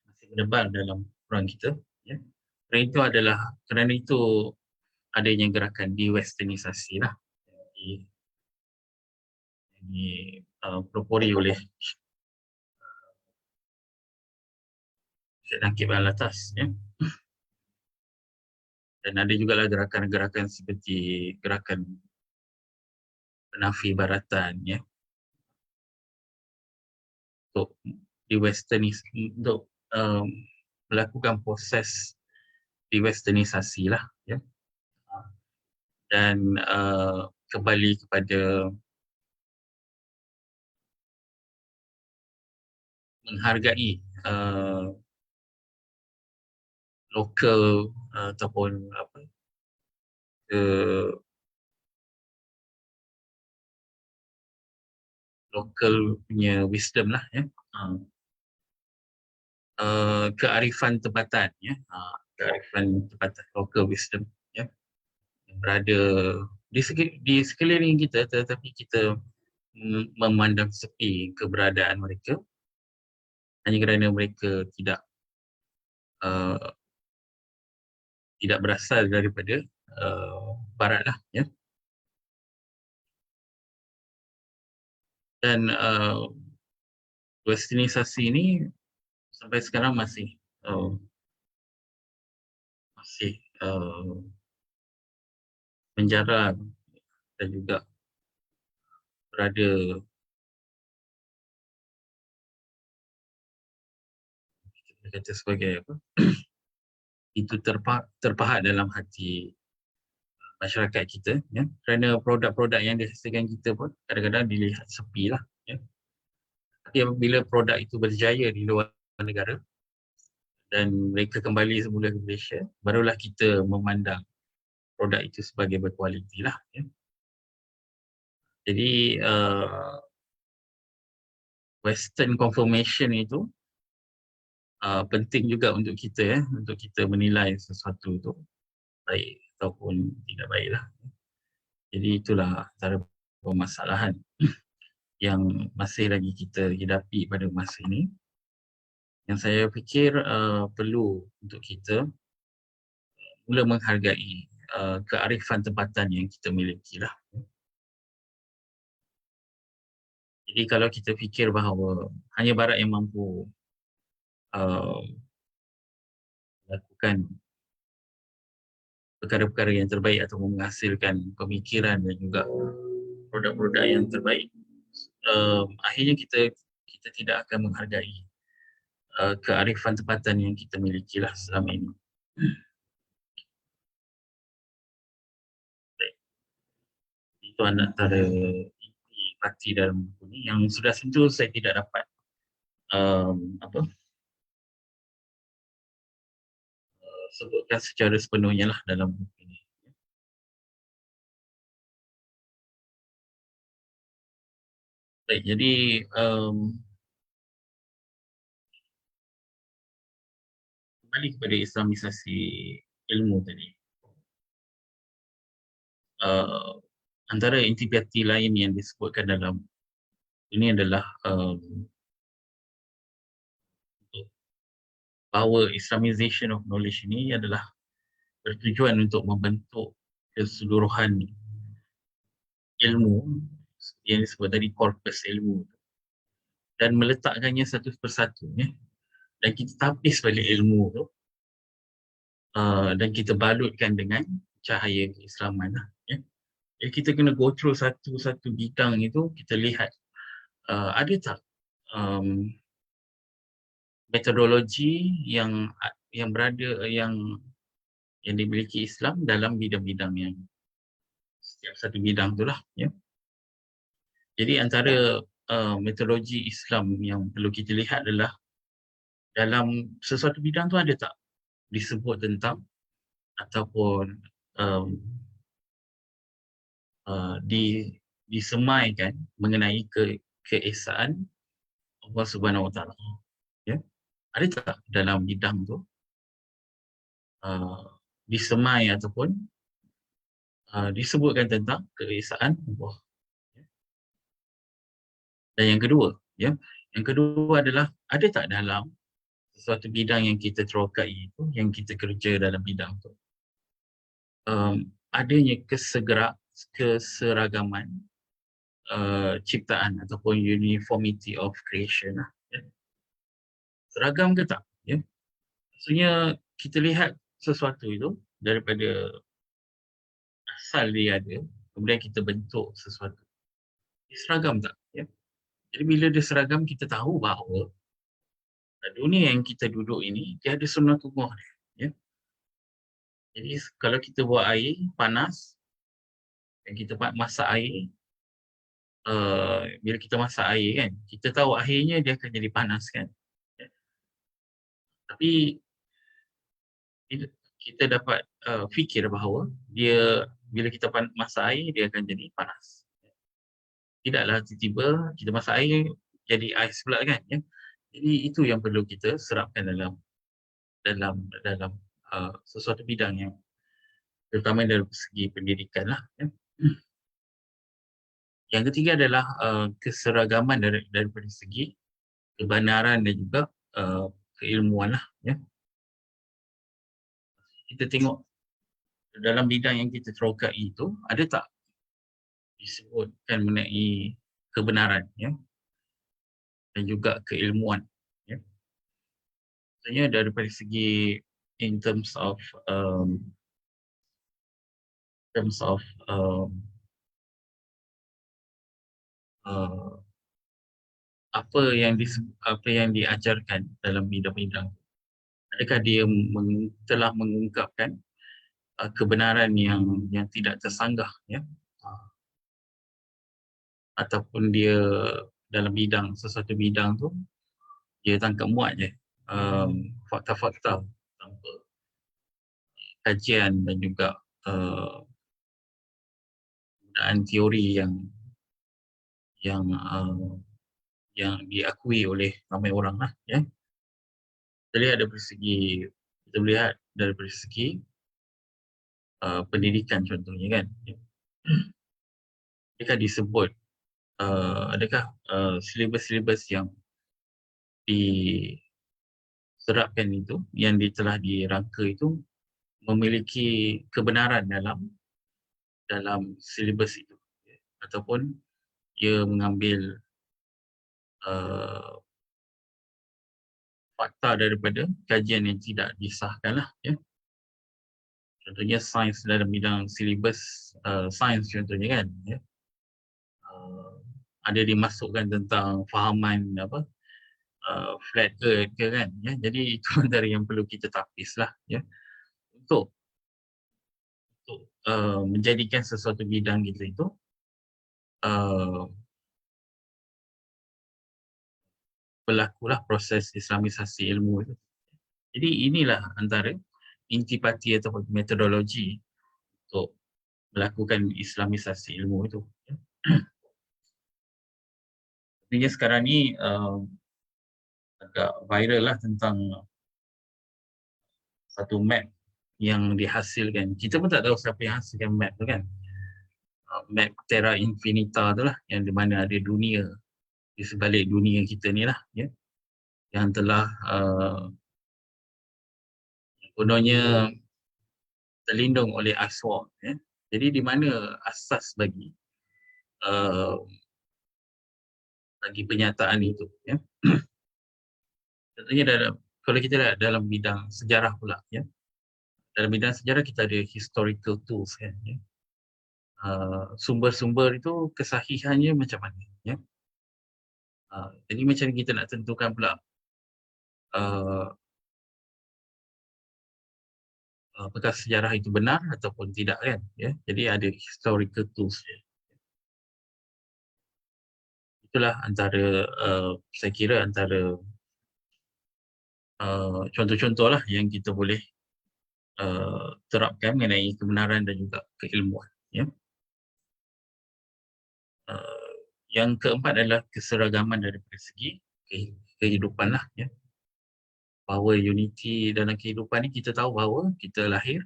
masih menyebar dalam orang kita, ya. Kerana itu adanya gerakan di-westernisasi lah, yang dipropori oleh Syed Nakib Alatas, ya. Dan ada juga lah gerakan-gerakan seperti gerakan penafi baratan, ya, untuk untuk melakukan proses di-westernisasi lah, ya. Dan kembali kepada menghargai lokal ataupun lokal punya wisdom lah, ya. Kearifan tempatan, ya. Kearifan tempatan, local wisdom, ya, yang berada di sekeliling kita, tetapi kita memandang sepi keberadaan mereka hanya kerana mereka tidak berasal daripada barat lah, ya. Dan westernisasi ini sampai sekarang masih menjara dan juga berada kata sebagai apa, itu terpahat dalam hati masyarakat kita, ya, kerana produk-produk yang dihasilkan kita pun kadang-kadang dilihat sepi lah, ya. Tapi apabila produk itu berjaya di luar negara dan mereka kembali semula ke Malaysia, barulah kita memandang produk itu sebagai berkualiti lah, ya. Jadi Western confirmation itu penting juga untuk kita untuk kita menilai sesuatu itu baik ataupun tidak baiklah. Jadi itulah antara permasalahan yang masih lagi kita hadapi pada masa ini, yang saya fikir perlu untuk kita mula menghargai kearifan tempatan yang kita miliki lah. Jadi kalau kita fikir bahawa hanya Barat yang mampu melakukan perkara-perkara yang terbaik atau menghasilkan pemikiran dan juga produk-produk yang terbaik, akhirnya kita tidak akan menghargai kearifan tempatan yang kita miliki lah selama ini. Itu antara inti parti dalam buku ni. Yang sudah tentu saya tidak dapat sebutkan secara sepenuhnya lah dalam buku ini. Baik, jadi kembali kepada Islamisasi ilmu tadi. Antara inti parti lain yang disebutkan dalam ini adalah bahawa Islamization of knowledge ini adalah bertujuan untuk membentuk keseluruhan ilmu yang disebut tadi korpus ilmu dan meletakkannya satu persatu dan kita tapis balik ilmu tu dan kita balutkan dengan cahaya keislaman lah, ya. Jadi kita kena go through satu-satu bidang itu, kita lihat ada tak metodologi yang berada yang dimiliki Islam dalam bidang-bidang yang setiap satu bidang itulah, ya. Jadi antara metodologi Islam yang perlu kita lihat adalah dalam sesuatu bidang tu ada tak disebut tentang ataupun disemaikan mengenai keesaan Allah Subhanahu Wa Taala, ya. Ada tak dalam bidang tu disemai ataupun disebutkan tentang keesaan Allah. Dan yang kedua adalah ada tak dalam sesuatu bidang yang kita terokai itu, yang kita kerja dalam bidang tu, adanya keseragaman ciptaan ataupun uniformity of creation lah, ya. Seragam ke tak, ya. Maksudnya kita lihat sesuatu itu daripada asal dia ada, kemudian kita bentuk sesuatu, dia seragam tak, ya. Jadi bila dia seragam, kita tahu bahawa dunia yang kita duduk ini dia ada sunnatullah dia, ya. Jadi kalau kita buat air panas dan kita masak air, bila kita masak air kan, kita tahu akhirnya dia akan jadi panas kan, ya. Tapi kita dapat fikir bahawa dia bila kita masak air dia akan jadi panas. Tidaklah tiba-tiba kita masak air jadi ais pula kan, ya. Jadi itu yang perlu kita serapkan dalam sesuatu bidang yang terutama dari segi pendidikan lah, ya. Yang ketiga adalah keseragaman daripada segi kebenaran dan juga keilmuan lah, ya. Kita tengok dalam bidang yang kita terokai itu ada tak disebutkan mengenai kebenaran, ya, dan juga keilmuan, ya. Maksudnya daripada segi in terms of apa yang diajarkan dalam bidang-bidang, adakah dia telah mengungkapkan kebenaran yang tidak tersanggah, ya, ataupun dia dalam sesuatu bidang tu dia tangkap muat je fakta-fakta tanpa kajian dan juga penggunaan teori yang yang diakui oleh ramai orang lah, ya. Jadi ada dari segi, kita melihat dari segi pendidikan contohnya kan. Ya. Adakah disebut adakah silibus-silibus yang diterapkan itu, yang telah dirangka itu memiliki kebenaran dalam silibus itu, ya. Ataupun ia mengambil uh, fakta daripada kajian yang tidak disahkan lah, ya. Contohnya sains dalam bidang silibus sains contohnya kan, ya. Ada dimasukkan tentang fahaman flat earth ke kan, ya. Jadi itu antara yang perlu kita tapis lah, ya, untuk menjadikan sesuatu bidang kita itu berlakulah proses islamisasi ilmu itu. Jadi inilah antara intipati atau metodologi untuk melakukan islamisasi ilmu itu, ya. Sebenarnya sekarang ni agak viral lah tentang satu map yang dihasilkan. Kita pun tak tahu siapa yang hasilkan map tu kan. Map Terra Infinita tu lah, yang di mana ada dunia di sebalik dunia kita ni lah, ya, yang telah kononnya terlindung oleh ice wall, ya. Jadi di mana asas bagi penyataan itu, ya. Contohnya kalau kita lihat dalam bidang sejarah pula, ya. Dalam bidang sejarah kita ada historical tools kan, ya. Sumber-sumber itu kesahihannya macam mana, ya. Jadi macam kita nak tentukan pula apakah sejarah itu benar ataupun tidak kan, ya. Jadi ada historical tools, ya. Itulah antara saya kira antara contoh-contoh lah yang kita boleh terapkan mengenai kebenaran dan juga keilmuan, ya. Yang keempat adalah keseragaman dari segi kehidupan lah, ya. Bahawa unity dalam kehidupan ni, kita tahu bahawa kita lahir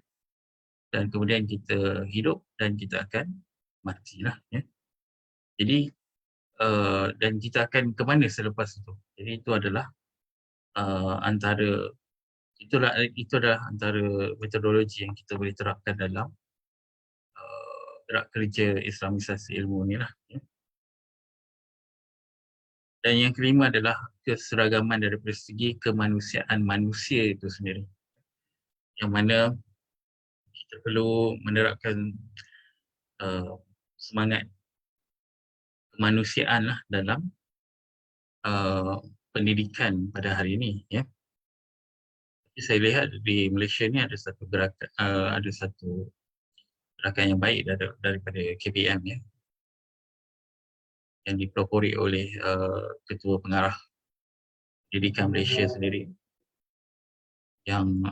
dan kemudian kita hidup dan kita akan mati lah, ya. Jadi dan kita akan ke mana selepas itu. Jadi itu adalah itu adalah antara metodologi yang kita boleh terapkan dalam gerak kerja islamisasi ilmu ni lah, ya. Dan yang kelima adalah keseragaman dari segi kemanusiaan manusia itu sendiri, yang mana kita perlu menerapkan semangat kemanusiaan lah dalam pendidikan pada hari ini, ya. Tapi saya lihat di Malaysia ni ada satu gerakan yang baik daripada KPM, ya, yang dipelopori oleh Ketua Pengarah Pendidikan Malaysia sendiri, yang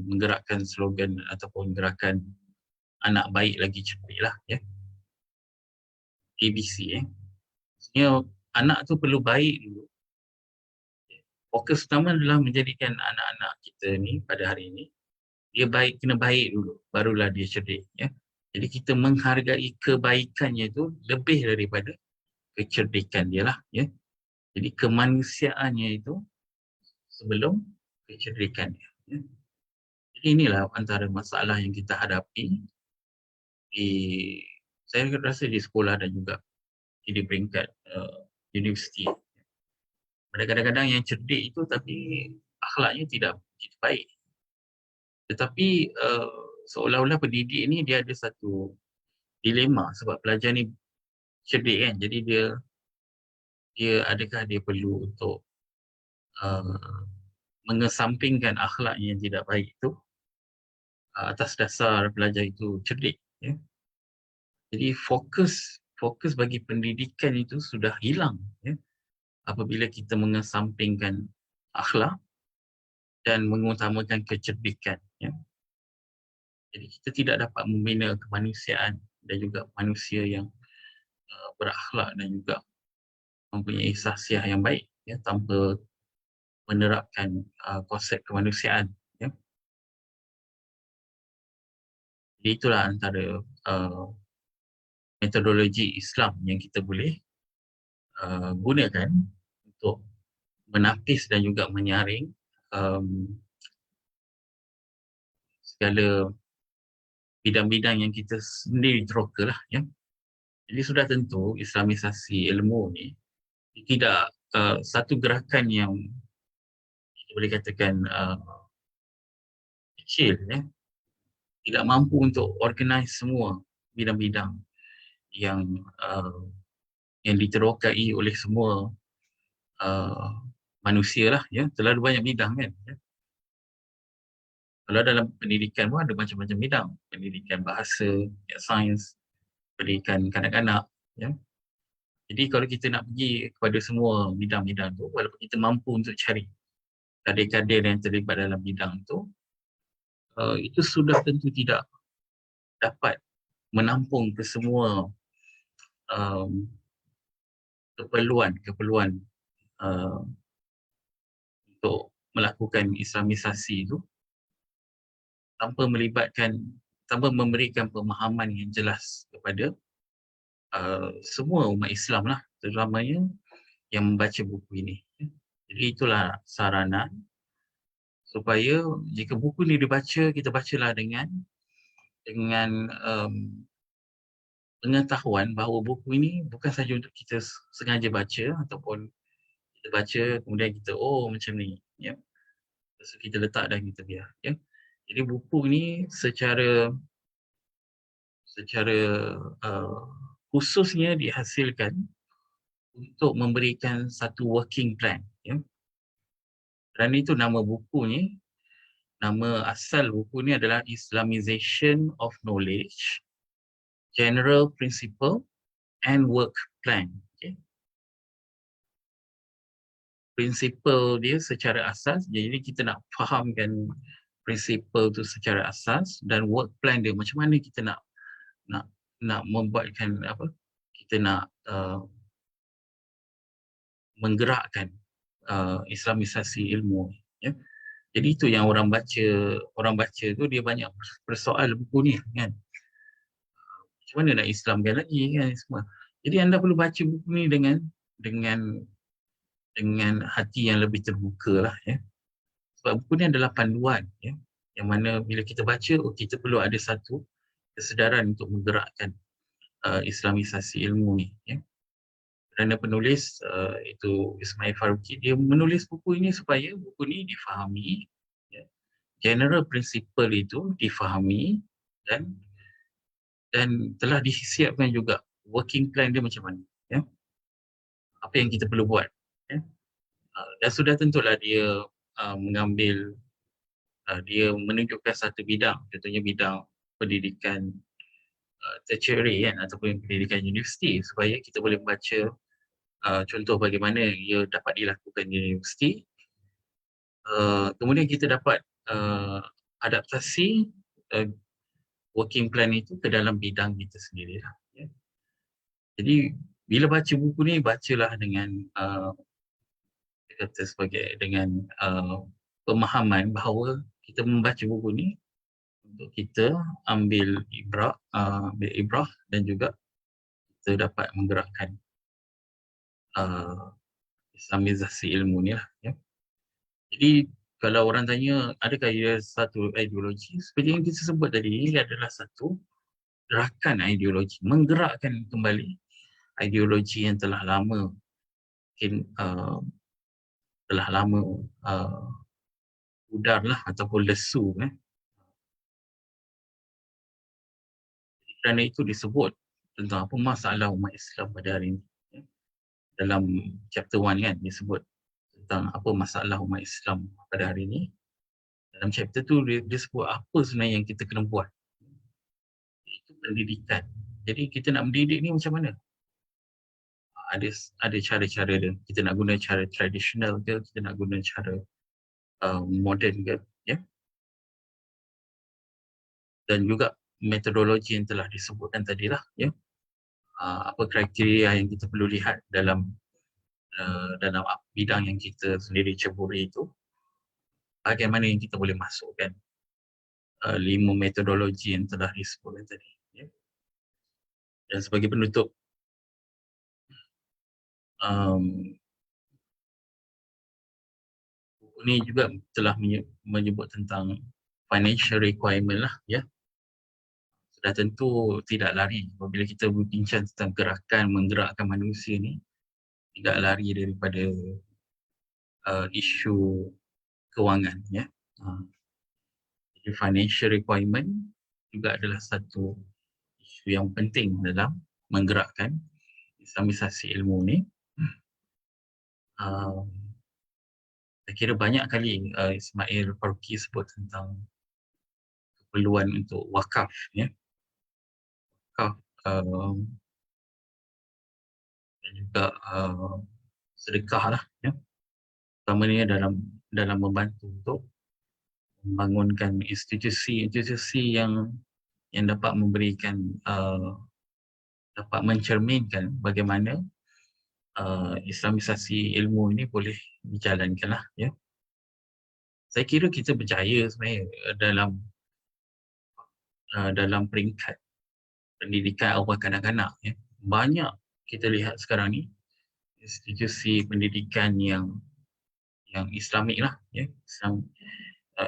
menggerakkan slogan ataupun gerakan anak baik lagi cerdik lah, ya. ABC, ya. Maksudnya anak tu perlu baik dulu. Fokus utama adalah menjadikan anak-anak kita ni pada hari ini dia kena baik dulu, barulah dia cerdik, ya. Jadi kita menghargai kebaikannya itu lebih daripada kecerdikan dia lah, ya. Jadi kemanusiaannya itu sebelum kecerdikan dia, ya. Jadi inilah antara masalah yang kita hadapi saya rasa di sekolah dan juga di peringkat universiti. Kadang-kadang yang cerdik itu tapi akhlaknya tidak begitu baik. Tetapi seolah-olah pendidik ni dia ada satu dilema sebab pelajar ni cerdik kan. Jadi dia adakah dia perlu untuk mengesampingkan akhlak yang tidak baik itu atas dasar pelajar itu cerdik, ya. Jadi fokus bagi pendidikan itu sudah hilang, ya, apabila kita mengesampingkan akhlak dan mengutamakan kecerdikan, ya. Jadi kita tidak dapat membina kemanusiaan dan juga manusia yang berakhlak dan juga mempunyai sahsiah yang baik, ya, tanpa menerapkan konsep kemanusiaan. Ya. Jadi itulah antara metodologi Islam yang kita boleh gunakan untuk menapis dan juga menyaring segala bidang-bidang yang kita sendiri teroka lah. Ya. Jadi sudah tentu Islamisasi ilmu ni tidak satu gerakan yang kita boleh katakan kecil, ya. Tidak mampu untuk organize semua bidang-bidang yang yang diterokai oleh semua manusia lah, ya. Terlalu banyak bidang kan, ya. Kalau dalam pendidikan pun ada macam-macam bidang, pendidikan bahasa, ya, sains, pendidikan kanak-kanak, ya. Jadi kalau kita nak pergi kepada semua bidang-bidang tu, walaupun kita mampu untuk cari kader-kader yang terlibat dalam bidang tu, itu sudah tentu tidak dapat menampung ke semua keperluan untuk melakukan Islamisasi itu tanpa memberikan pemahaman yang jelas kepada semua umat Islam lah, terutamanya yang membaca buku ini. Jadi itulah saranan supaya jika buku ini dibaca, kita bacalah dengan pengetahuan bahawa buku ini bukan saja untuk kita sengaja baca ataupun kita baca kemudian kita macam ni, ya. So, kita letak dan kita biar, ya. Jadi buku ni secara khususnya dihasilkan untuk memberikan satu working plan, ya. Dan itu nama buku ni, nama asal buku ni adalah Islamization of Knowledge, General Principle and Work Plan. Okay. Prinsipal dia secara asas, jadi kita nak fahamkan prinsipal tu secara asas, dan work plan dia macam mana kita nak membuatkan kita nak menggerakkan Islamisasi ilmu, ya. Jadi itu yang orang baca tu dia banyak bersoal buku ni kan. Macam mana nak Islamkan lagi kan semua. Jadi anda perlu baca buku ni dengan hati yang lebih terbuka lah, ya. Sebab buku ni adalah panduan, ya, yang mana bila kita baca, kita perlu ada satu kesedaran untuk menggerakkan Islamisasi ilmu ni, ya. Kerana penulis itu Ismail Faruqi, dia menulis buku ini supaya buku ini difahami, ya. General principle itu difahami dan telah disiapkan juga working plan dia macam mana, ya. Apa yang kita perlu buat, ya. Dan sudah tentulah dia mengambil dia menunjukkan satu bidang, contohnya bidang pendidikan tertiary kan, ataupun pendidikan universiti, supaya kita boleh membaca contoh bagaimana ia dapat dilakukan di universiti. Kemudian kita dapat adaptasi working plan itu ke dalam bidang kita sendirilah, ya. Jadi bila baca buku ni, bacalah dengan dengan pemahaman bahawa kita membaca buku ni untuk kita ambil ibrah dan juga kita dapat menggerakkan Islamisasi ilmu ni lah, ya. Jadi kalau orang tanya adakah ia satu ideologi, seperti yang kita sebut tadi, ini adalah satu gerakan ideologi, menggerakkan kembali ideologi yang telah lama pudar lah ataupun lesu, Kerana itu disebut tentang apa masalah umat Islam pada hari ini, ya. Dalam chapter 1 kan disebut tentang apa masalah umat Islam pada hari ini. Dalam chapter tu dia sebut apa sebenarnya yang kita kena buat. Itu pendidikan. Jadi kita nak mendidik ni macam mana? Ada cara-cara dia. Kita nak guna cara tradisional ke, kita nak guna cara moden ke, ya. Dan juga metodologi yang telah disebutkan tadilah, ya. Apa kriteria yang kita perlu lihat dalam dalam bidang yang kita sendiri ceburi itu, bagaimana yang kita boleh masukkan 5 metodologi yang telah disebutkan tadi. Ya. Dan sebagai penutup, buku ini juga telah menyebut tentang financial requirement lah, ya. Sudah tentu tidak lari apabila kita berbincang tentang gerakan menggerakkan manusia ni, tidak lari daripada isu kewangan, ya. Jadi financial requirement juga adalah satu isu yang penting dalam menggerakkan Islamisasi ilmu ni. Saya kira banyak kali Ismail Faruqi sebut tentang keperluan untuk wakaf, ya. Wakaf dan juga sedekah lah, ya. Terutamanya dalam membantu untuk membangunkan institusi-institusi yang dapat memberikan dapat mencerminkan bagaimana Islamisasi ilmu ini boleh dijalankan lah, ya. Saya kira kita berjaya sebenarnya dalam peringkat pendidikan awal kanak-kanak, ya. Banyak kita lihat sekarang ni institusi pendidikan yang Islamik lah, ya.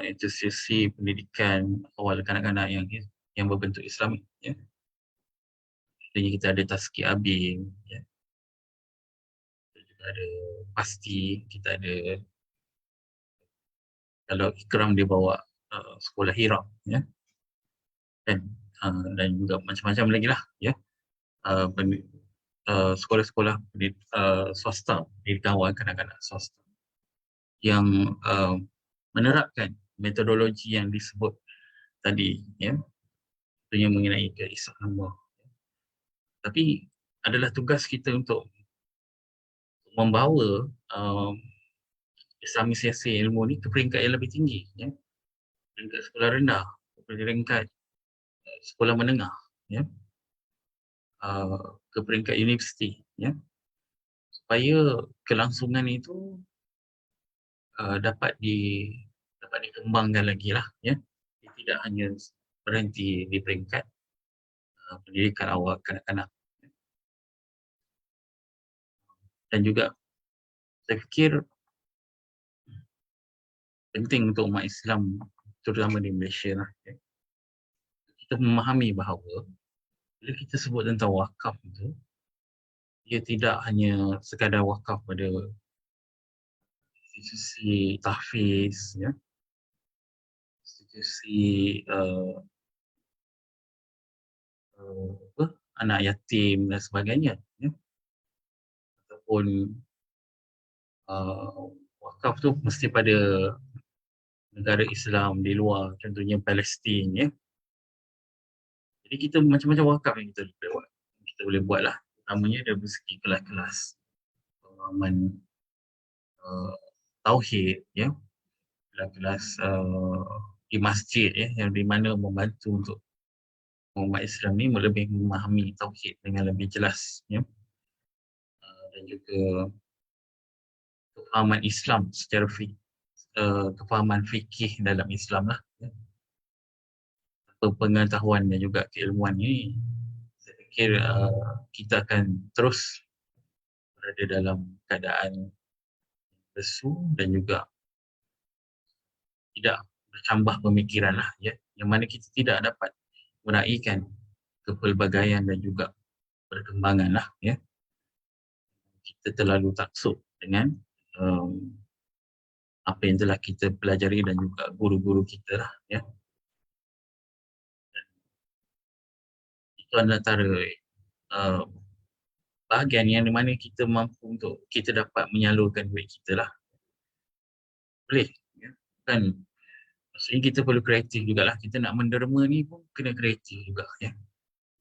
Institusi pendidikan awal kanak-kanak yang berbentuk Islamik, ya. Jadi kita ada Tazkiyah Abim, ya. Kita juga ada Pasti, kita ada, kalau Ikram dia bawa sekolah Hira, ya. Dan juga macam-macam lagi lah, ya. Sekolah-sekolah swasta, pendidikan awal kanak-kanak swasta yang menerapkan metodologi yang disebut tadi, ya, tentunya mengenai keislaman. Tapi adalah tugas kita untuk membawa Islamisasi ilmu ni ke peringkat yang lebih tinggi, ya. Peringkat sekolah rendah, peringkat sekolah menengah, ya. Ke peringkat universiti, ya. Supaya kelangsungan itu dapat dikembangkan lagi lah, ya. Dia tidak hanya berhenti di peringkat pendidikan awal kanak-kanak. Dan juga saya fikir penting untuk umat Islam, terutama di Malaysia lah, ya. Kita memahami bahawa bila kita sebut tentang wakaf itu, ia tidak hanya sekadar wakaf pada institusi tahfiz, ya, institusi anak yatim dan sebagainya, ya. Ataupun wakaf tu mesti pada negara Islam di luar, contohnya Palestin, ya. Jadi kita macam-macam wakaf yang kita boleh buat lah. Utamanya dari segi kelas-kelas pemahaman tauhid, ya. Kelas-kelas di masjid, ya, yang di mana membantu untuk umat Islam ni lebih memahami tauhid dengan lebih jelas, ya. Dan juga kefahaman Islam secara kefahaman fikih dalam Islam lah, ya. Pengetahuan dan juga keilmuan ni, saya fikir kita akan terus berada dalam keadaan lesu dan juga tidak bercambah pemikiran lah, ya. Yang mana kita tidak dapat meraihkan kepelbagaian dan juga perkembangan lah, ya. Kita terlalu taksub dengan apa yang telah kita pelajari dan juga guru-guru kita lah, ya. Itu adalah antara bahagian yang di mana kita mampu untuk kita dapat menyalurkan duit kita lah. Boleh, ya. Kan maksudnya kita perlu kreatif jugalah. Kita nak menderma ni pun kena kreatif juga, ya.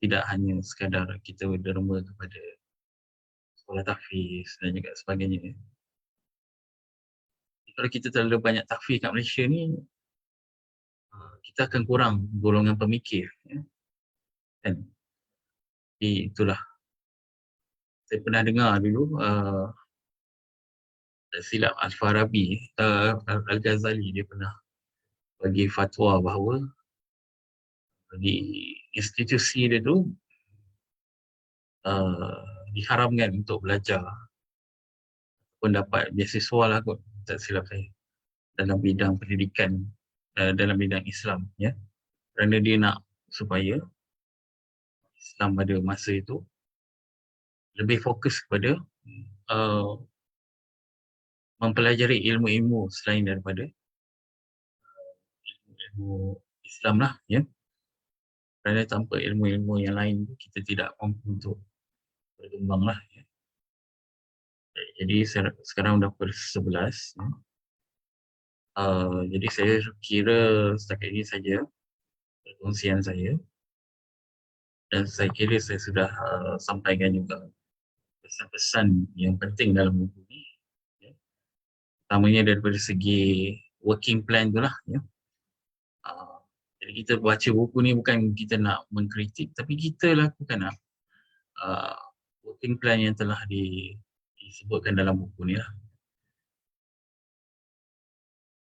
Tidak hanya sekadar kita berderma kepada sekolah tahfiz dan juga sebagainya, ya. Kalau kita terlalu banyak tahfiz kat Malaysia ni, kita akan kurang golongan pemikir, ya. Kan? Jadi itulah, saya pernah dengar dulu tak silap Al-Farabi, Al-Ghazali dia pernah bagi fatwa bahawa di institusi dia tu diharamkan untuk belajar pun dapat beasiswa lah kot, tak silap saya, dalam bidang pendidikan, dalam bidang Islam, ya, kerana dia nak supaya Islam pada masa itu lebih fokus kepada mempelajari ilmu-ilmu selain daripada ilmu Islam lah, ya, kerana tanpa ilmu-ilmu yang lain kita tidak mampu untuk berkembang lah, ya. Jadi sekarang dah pukul 11, ya. Jadi saya kira setakat ini saja perkongsian saya, dan saya kira saya sudah sampaikan juga pesan-pesan yang penting dalam buku ni, ya. Utamanya daripada segi working plan tu lah, ya. Jadi kita baca buku ni bukan kita nak mengkritik, tapi kita lakukan working plan yang telah disebutkan dalam buku ni lah.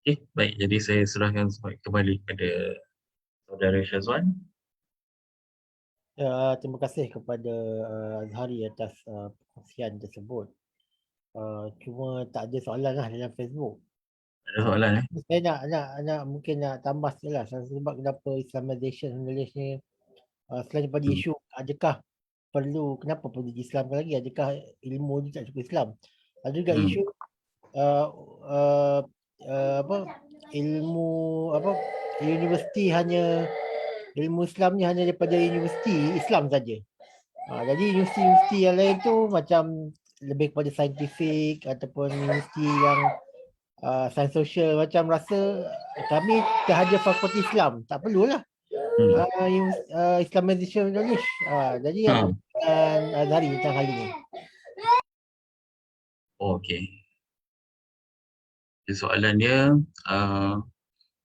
Okey, baik. Jadi saya serahkan kembali kepada saudara Syazwan. Ya, terima kasih kepada Azhari atas perkongsian tersebut. Cuma tak ada soalan lah dalam Facebook. Ada soalan Saya nak mungkin nak tambah sikit lah sebab kenapa Islamization Knowledge ni selain daripada isu adakah kenapa perlu diislamkan lagi, adakah ilmu ni tak cukup Islam, ada juga isu ilmu universiti hanya ilmu Islam ni hanya daripada universiti Islam saja. Jadi universiti yang lain tu macam lebih kepada saintifik ataupun universiti yang sains sosial, macam rasa kami terhadir fakulti Islam, tak perlulah Islamization Knowledge. Jadi apa dengan Azhari tentang hal ini? Okey. Soalan dia,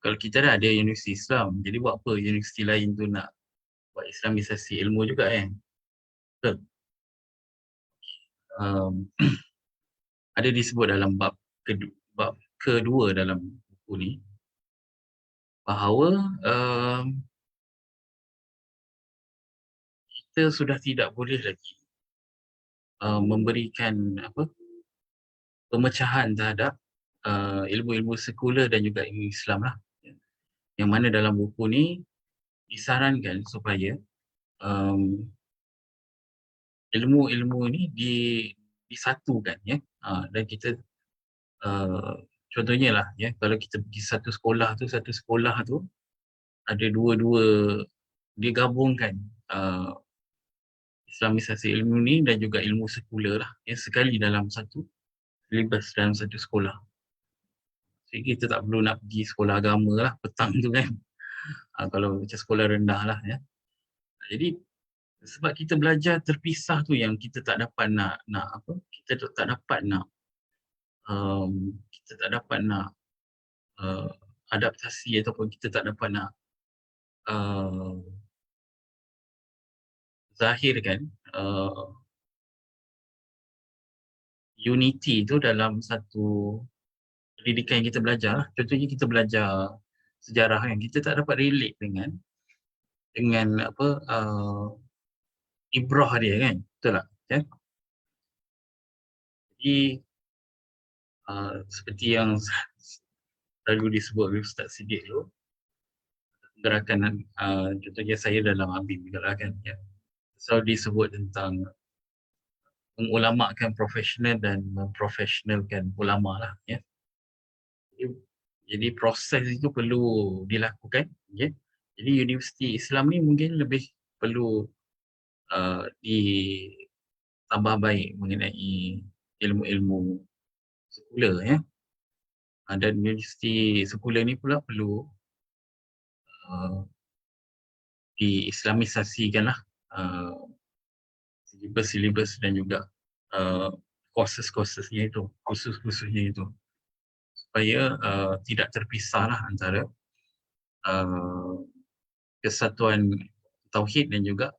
kalau kita dah ada universiti Islam, jadi buat apa universiti lain tu nak buat Islamisasi ilmu juga, kan? Betul. Ada disebut dalam bab kedua dalam buku ni bahawa kita sudah tidak boleh lagi memberikan pemecahan terhadap ilmu-ilmu sekular dan juga ilmu Islam lah. Yang mana dalam buku ni disarankan supaya ilmu-ilmu ni disatukan, ya. Dan kita contohnya lah, ya, kalau kita pergi satu sekolah tu ada dua-dua, dia gabungkan Islamisasi ilmu ni dan juga ilmu sekular lah, ya, sekali dalam satu syllabus dalam satu sekolah. Jadi kita tak perlu nak pergi sekolah agama lah petang tu, kan. Kalau macam sekolah rendah lah, ya. Jadi sebab kita belajar terpisah tu yang kita tak dapat kita tak dapat nak adaptasi, ataupun kita tak dapat nak zahirkan unity tu dalam satu pendidikan yang kita belajar. Contohnya kita belajar sejarah, kan, kita tak dapat relate dengan ibrah dia, kan, betul tak? Ya? Jadi seperti yang selalu disebut oleh Ustaz Siddiq tu, gerakan contohnya saya dalam ABIM juga lah, kan, ya. Selalu disebut tentang mengulamakan profesional dan memprofesionalkan ulama lah, ya. Jadi proses itu perlu dilakukan, ya. Jadi universiti Islam ni mungkin lebih perlu ditambah baik mengenai ilmu-ilmu sekular, ya. Dan universiti sekular ni pula perlu diislamisasikan lah silibus dan juga kursus-kursusnya itu, supaya tidak terpisahlah antara kesatuan tauhid dan juga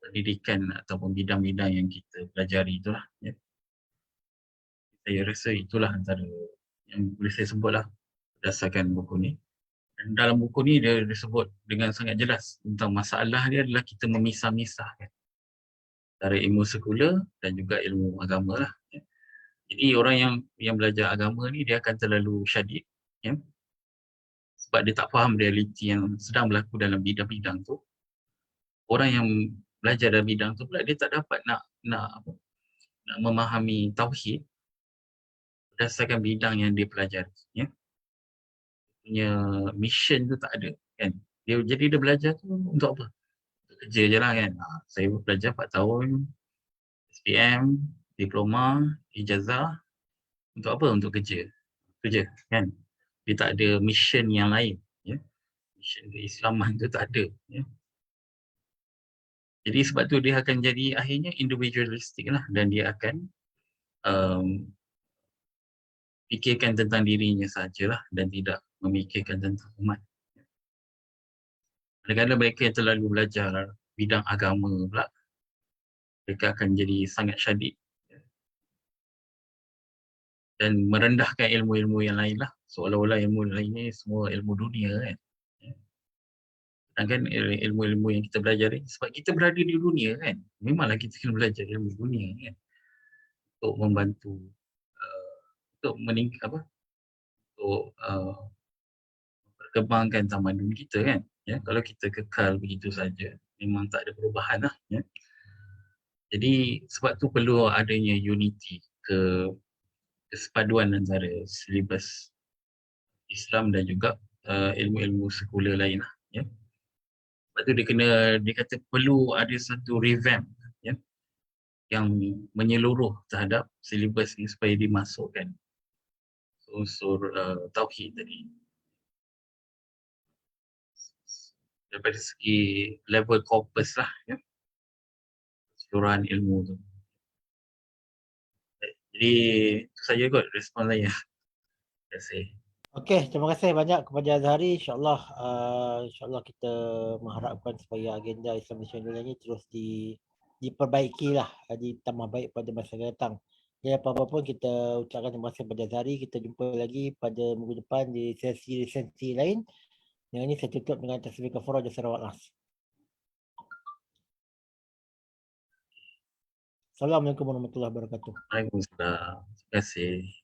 pendidikan ataupun bidang-bidang yang kita pelajari itulah, ya. Saya rasa itulah antara yang boleh saya sebutlah berdasarkan buku ni. Dan dalam buku ni dia disebut dengan sangat jelas tentang masalah dia adalah kita memisah-misahkan antara ilmu sekular dan juga ilmu agama lah. Ya. Jadi orang yang belajar agama ni dia akan terlalu syadid, ya, sebab dia tak faham realiti yang sedang berlaku dalam bidang-bidang tu. Orang yang belajar dalam bidang tu pula dia tak dapat nak memahami tauhid berdasarkan bidang yang dia pelajari, ya. Punya mission tu tak ada, kan. Jadi dia belajar tu untuk apa? Untuk kerja je lah, kan. Saya belajar 4 tahun SPM, diploma, ijazah, untuk apa? Untuk kerja. Itu je, kan. Dia tak ada mission yang lain, ya. Mission keislaman tu tak ada, ya. Jadi sebab tu dia akan jadi akhirnya individualistik lah, dan dia akan um, fikirkan tentang dirinya sajalah dan tidak memikirkan tentang umat. Kadang-kadang mereka yang terlalu belajar bidang agama pula, mereka akan jadi sangat syadid dan merendahkan ilmu-ilmu yang lain lah, seolah-olah ilmu lain ni semua ilmu dunia, kan. Sedangkan ilmu-ilmu yang kita belajar ni, sebab kita berada di dunia, kan, memanglah kita kena belajar ilmu dunia, kan, untuk membantu untuk meningkat untuk perkembangkan tamadun kita, kan. Ya, kalau kita kekal begitu saja memang tak ada perubahan lah, ya. Jadi sebab tu perlu adanya unity, kesepaduan antara silibus Islam dan juga ilmu-ilmu sekular lain lah, ya. Sebab tu dia kata perlu ada satu revamp, ya, yang menyeluruh terhadap silibus ni supaya dimasukkan unsur tauhid tadi daripada segi level corpus lah, ya, keseluruhan ilmu tu. Jadi itu saja kot respon saya. Terima kasih. Okey, terima kasih banyak kepada Azhari. InsyaAllah kita mengharapkan supaya agenda Islam Malaysia Dunia ini terus diperbaikilah, ditambah baik pada masa akan datang. Ya, apa-apa pun kita ucapkan terima kasih kepada Azhari. Kita jumpa lagi pada minggu depan di sesi lain. Yang ini saya tutup dengan tasbih kafarah dan salawat nas. Assalamualaikum warahmatullahi wabarakatuh. Waalaikumsalam. Terima kasih.